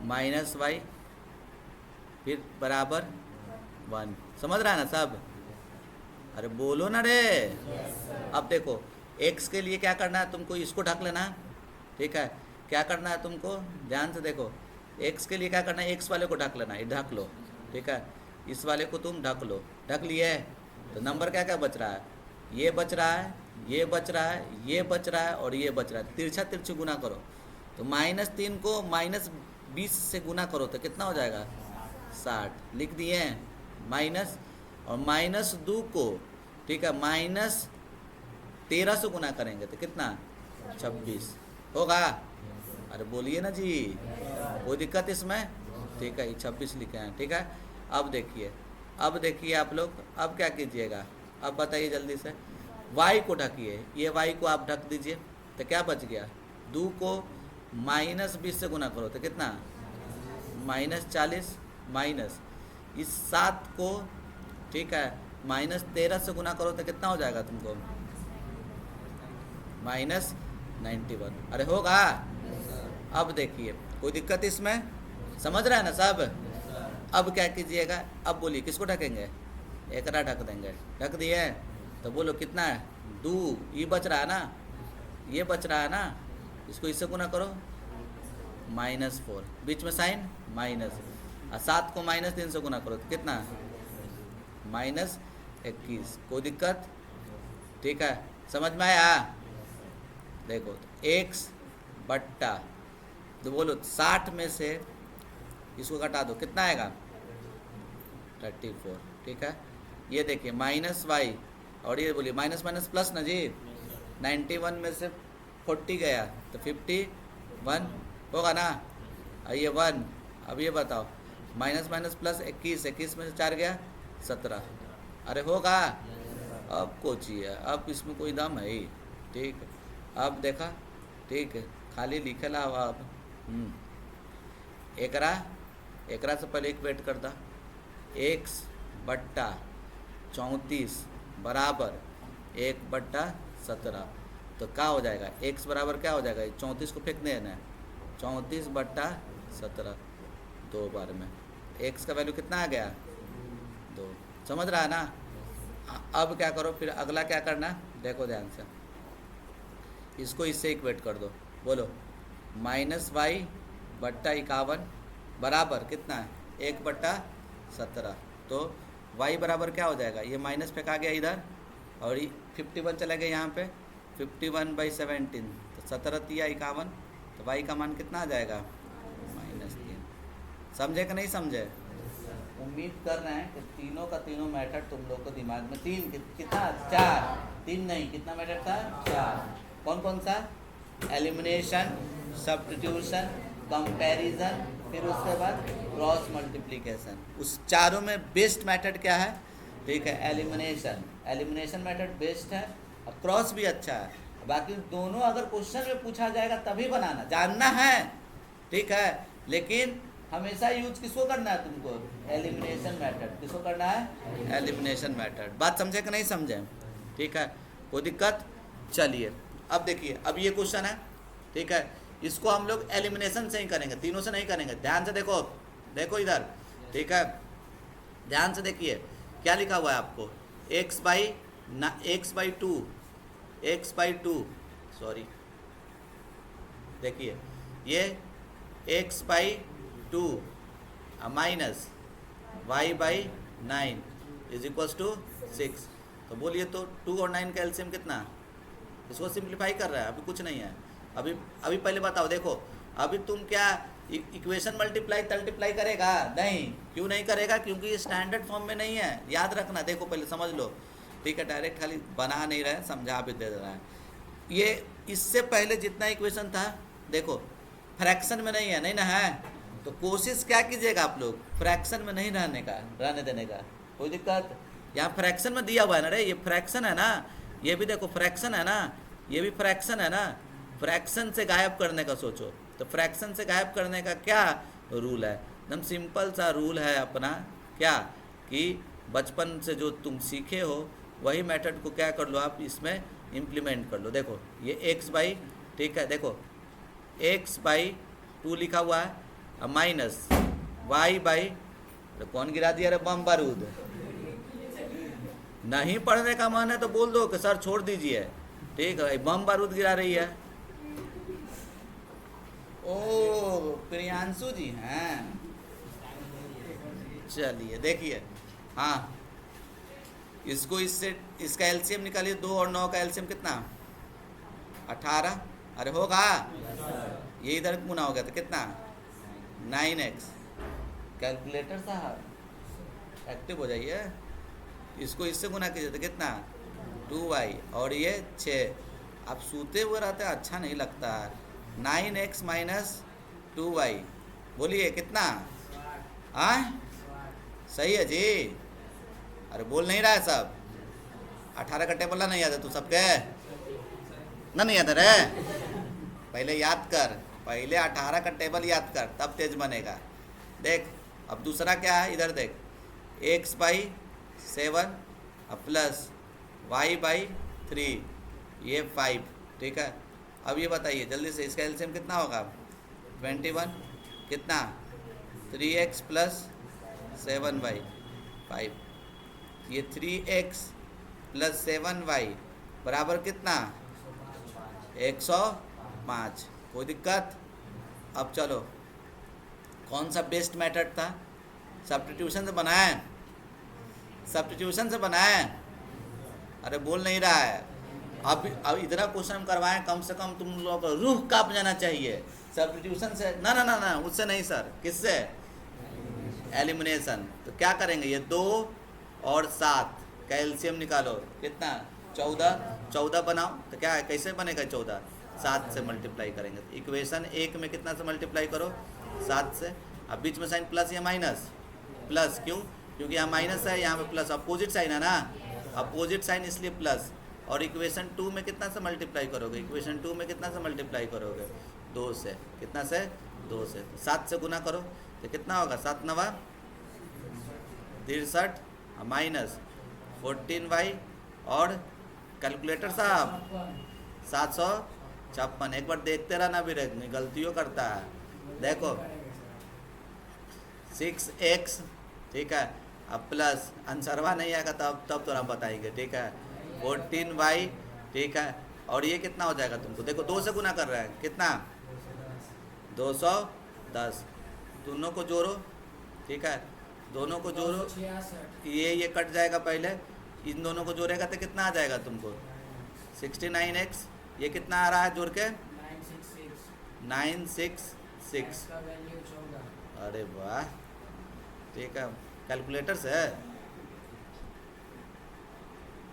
माइनस वाई, फिर बराबर 1। समझ रहा है ना सब? अरे बोलो ना रे। अब देखो x के लिए क्या करना है तुमको, इसको ढक लेना है, ठीक है। क्या करना है तुमको, ध्यान से देखो, x के लिए क्या करना है, x वाले को ढक लेना है, ढक लो, ठीक है। इस वाले को तुम ढक लो, ढक लिए, तो नंबर क्या क्या बच रहा है, ये बच रहा है, ये बच रहा है, ये बच रहा है और ये बच रहा है। तिरछा तिरछी गुना करो तो -3 को -20 से गुना करो तो कितना हो जाएगा, 60। लिख दिए माइनस, और -2 को, ठीक है, -13 से गुना करेंगे तो कितना, 26 होगा। अरे बोलिए ना जी, कोई दिक्कत इसमें, ठीक है। 26 लिखे हैं, ठीक है। अब देखिए आप लोग, अब क्या कीजिएगा, अब बताइए जल्दी से, y को ढकिए, ये y को आप ढक दीजिए तो क्या बच गया, 2 को -20 से गुना करो तो कितना, -40, माइनस इस 7 को, ठीक है, -13 से गुना करो तो कितना हो जाएगा तुमको, -91। अरे होगा। अब देखिए कोई दिक्कत इसमें, समझ रहा है ना सब? अब क्या कीजिएगा, अब बोलिए किसको ढकेंगे, एकरा ढक देंगे, ढक दिए तो बोलो कितना है, 2, ये बच रहा है ना, ये बच रहा है ना, इसको इससे गुना करो, -4, बीच में साइन माइनस, और 7 को -3 से गुना करो तो कितना, -21। कोई दिक्कत, ठीक है, समझ में आया? देखो x बट्टा, तो बोलो 60 में से इसको घटा दो, कितना आएगा, 34, ठीक है। ये देखिए -y, और ये बोलिए माइनस माइनस प्लस ना जी, 91 में से 40 गया तो 51 होगा ना, और ये 1। अब ये बताओ, माइनस माइनस प्लस 21 में से 4 गया 17। अरे होगा। अब कोचिए, अब इसमें कोई दम है ही, ठीक है। अब देखा, ठीक है, खाली लिखेला हुआ। अब एकरा से पहले एक वेट करता, x बट्टा 34 बराबर 1/17, तो क्या हो जाएगा, x बराबर क्या हो जाएगा, 34 को फेंक देना है, 34/17 2 बार में, x का वैल्यू कितना आ गया, 2। समझ रहा है ना? अब क्या करो, फिर अगला क्या करना, देखो ध्यान से, इसको इससे इक्वेट कर दो, बोलो -y/51 बराबर कितना है, 1/17। तो y बराबर क्या हो जाएगा, ये माइनस फेंका गया इधर, और 51 चला गया यहाँ पे, 51/17, तो 17 या 51, तो y का मान कितना आ जाएगा, -3। समझे कि नहीं समझे? उम्मीद कर रहे हैं कि तीनों का तीनों मेथड तुम लोग को दिमाग में, कितना 4, 3 नहीं, कितना मेथड था, 4। कौन कौन सा, एलिमिनेशन, सब्स्टिट्यूशन, कंपैरिजन, फिर उसके बाद क्रॉस मल्टीप्लिकेशन। उस चारों में बेस्ट मेथड क्या है, ठीक है, एलिमिनेशन मेथड बेस्ट है, और क्रॉस भी अच्छा है। बाकी दोनों अगर क्वेश्चन में पूछा जाएगा तभी बनाना, जानना है, ठीक है, लेकिन हमेशा यूज किसको करना है तुमको, एलिमिनेशन मेथड। किसको करना है, एलिमिनेशन मेथड। बात समझे कि नहीं समझे? ठीक है, कोई दिक्कत? चलिए अब देखिए, अब ये क्वेश्चन है, ठीक है, इसको हम लोग एलिमिनेशन से ही करेंगे, तीनों से नहीं करेंगे। ध्यान से देखो, देखो इधर, ठीक है, ध्यान से देखिए क्या लिखा हुआ है आपको, x/2, सॉरी, देखिए ये x/2 माइनस y/9 = 6। तो बोलिए तो 2 और 9 का एलसीएम कितना, इसको सिंप्लीफाई कर रहा है, अभी कुछ नहीं है। अभी पहले बताओ, देखो अभी तुम क्या इक्वेशन मल्टीप्लाई करेगा, नहीं, क्यों नहीं करेगा, क्योंकि ये स्टैंडर्ड फॉर्म में नहीं है, याद रखना। देखो पहले समझ लो, ठीक है, डायरेक्ट खाली बना नहीं रहा है, समझा भी दे रहा है। ये इससे पहले जितना इक्वेशन था, देखो फ्रैक्शन में नहीं है, नहीं ना है, तो कोशिश क्या कीजिएगा आप लोग, फ्रैक्शन में नहीं रहने देने का। कोई दिक्कत, यहाँ फ्रैक्शन में दिया हुआ है ना रे, ये फ्रैक्शन है ना, ये भी देखो फ्रैक्शन है ना, ये भी फ्रैक्शन है ना, फ्रैक्शन से गायब करने का सोचो। तो फ्रैक्शन से गायब करने का क्या रूल है, एकदम सिंपल सा रूल है अपना, क्या कि बचपन से जो तुम सीखे हो वही मेथड को क्या कर लो, आप इसमें इम्प्लीमेंट कर लो। देखो ये x/2 ठीक है। देखो x बाई 2 लिखा हुआ है, अब माइनस y बाई, अरे कौन गिरा दिया रे बम बारूद। नहीं पढ़ने का मन है तो बोल दो कि सर छोड़ दीजिए, ठीक है। बम बारूद गिरा रही है। ओ प्रियांशु जी हैं, चलिए देखिए। हाँ इसको इससे इसका एलसीएम निकालिए, 2 और 9 का एलसीएम कितना, 18। अरे होगा, ये इधर गुना हो गया तो कितना, 9x। कैलकुलेटर साहब एक्टिव हो जाइए। इसको इससे गुना कीजिए तो कितना, 2y, और ये 6। आप सूते हुए रहते हैं, अच्छा नहीं लगता। 9x माइनस 2y, बोलिए कितना, हाँ सही है जी। अरे बोल नहीं रहा है सब। 18 का टेबल नहीं याद है तू सबके, ना नहीं याद है रे, पहले याद कर, पहले 18 का टेबल याद कर तब तेज बनेगा। देख अब दूसरा क्या है, इधर देख, x by 7 plus y by 3, ये 5, ठीक है। अब ये बताइए जल्दी से, इसका एलसीएम कितना होगा, 21, कितना, 3x प्लस 7y 5, ये 3x प्लस 7y बराबर कितना, 105। कोई दिक्कत। अब चलो कौन सा बेस्ट मेथड था, सब्स्टिट्यूशन से बनाए, सब्स्टिट्यूशन से बनाए। अरे बोल नहीं रहा है। अब इतना क्वेश्चन करवाएं, कम से कम तुम लोग को रूह कांप जाना चाहिए। सब्स्टिट्यूशन से ना ना ना ना, उससे नहीं सर, किससे, एलिमिनेशन। तो क्या करेंगे, ये 2 और 7 का एलसीएम निकालो, कितना, 14। 14 बनाओ तो क्या है, कैसे बनेगा 14, 7 से मल्टीप्लाई करेंगे। इक्वेशन 1 में कितना से मल्टीप्लाई करो, 7 से। अब बीच में साइन प्लस या माइनस, प्लस, क्यों, क्योंकि यहाँ माइनस है, यहाँ पे प्लस, अपोजिट साइन है ना, अपोजिट साइन इसलिए प्लस। और इक्वेशन 2 में कितना से मल्टीप्लाई करोगे, इक्वेशन 2 में कितना से मल्टीप्लाई करोगे, 2 से। कितना से, 2 से। 7 से गुना करो तो कितना होगा, 7 9 63 माइनस 14y, और कैलकुलेटर साहब 756। एक बार देखते रहना, भी गलतियों करता है। देखो 6x, ठीक है, अब प्लस आंसरवा नहीं आएगा तब तो हम बताएंगे, ठीक है। 14y, ठीक है, और ये कितना हो जाएगा तुमको, देखो 2 से गुना कर रहे हैं, कितना, 210। दोनों को जोड़ो, ठीक है, दोनों को जोड़ो, ये कट जाएगा पहले, इन दोनों को जोड़ेगा तो कितना आ जाएगा तुमको, 69x। ये कितना आ रहा है जोड़ के, 966। अरे वाह, ठीक है। कैलकुलेटर से,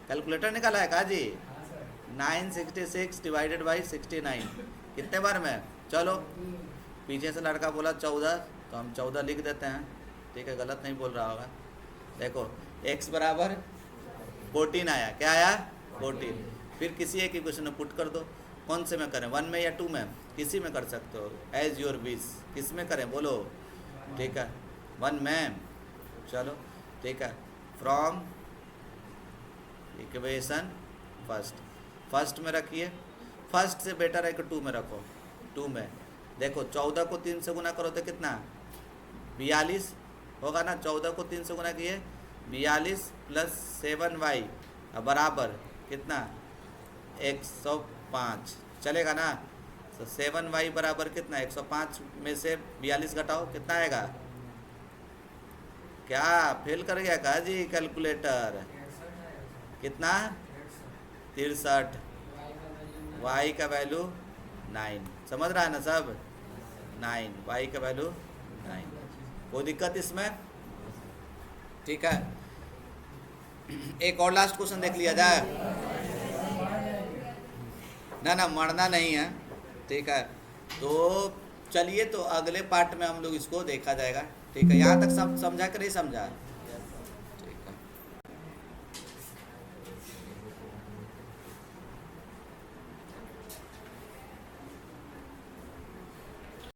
कैलकुलेटर निकाला है कहा जी, 966 डिवाइडेड बाई 69, कितने बार में, चलो पीछे से लड़का बोला 14, तो हम 14 लिख देते हैं, ठीक है, गलत नहीं बोल रहा होगा। देखो x बराबर 14 आया, क्या आया, 14। फिर किसी एक इक्वेशन में पुट कर दो, कौन से में करें, 1 में या 2 में, किसी में कर सकते हो, एज योर विश। किस में करें बोलो, ठीक है, 1 में, चलो ठीक है। फ्रॉम इक्वेशन फर्स्ट में रखिए, फर्स्ट से बेटर है कि 2 में रखो। 2 में देखो 14 को 3 से गुना करो तो कितना, 42 होगा ना। 14 को 3 से गुना किए 42 प्लस 7y बराबर कितना, 105, चलेगा ना। तो 7y बराबर कितना, 105 में से 42 घटाओ, कितना आएगा, क्या फेल कर गया कहा जी कैलकुलेटर, कितना, 63। y का वैल्यू 9, समझ रहा है ना सब, 9, y का वैल्यू 9। कोई दिक्कत इसमें, ठीक है। एक और लास्ट क्वेश्चन देख लिया जाए, ना मरना नहीं है, ठीक है। तो चलिए, तो अगले पार्ट में हम लोग इसको देखा जाएगा, ठीक है। यहाँ तक सब समझा कि नहीं समझा,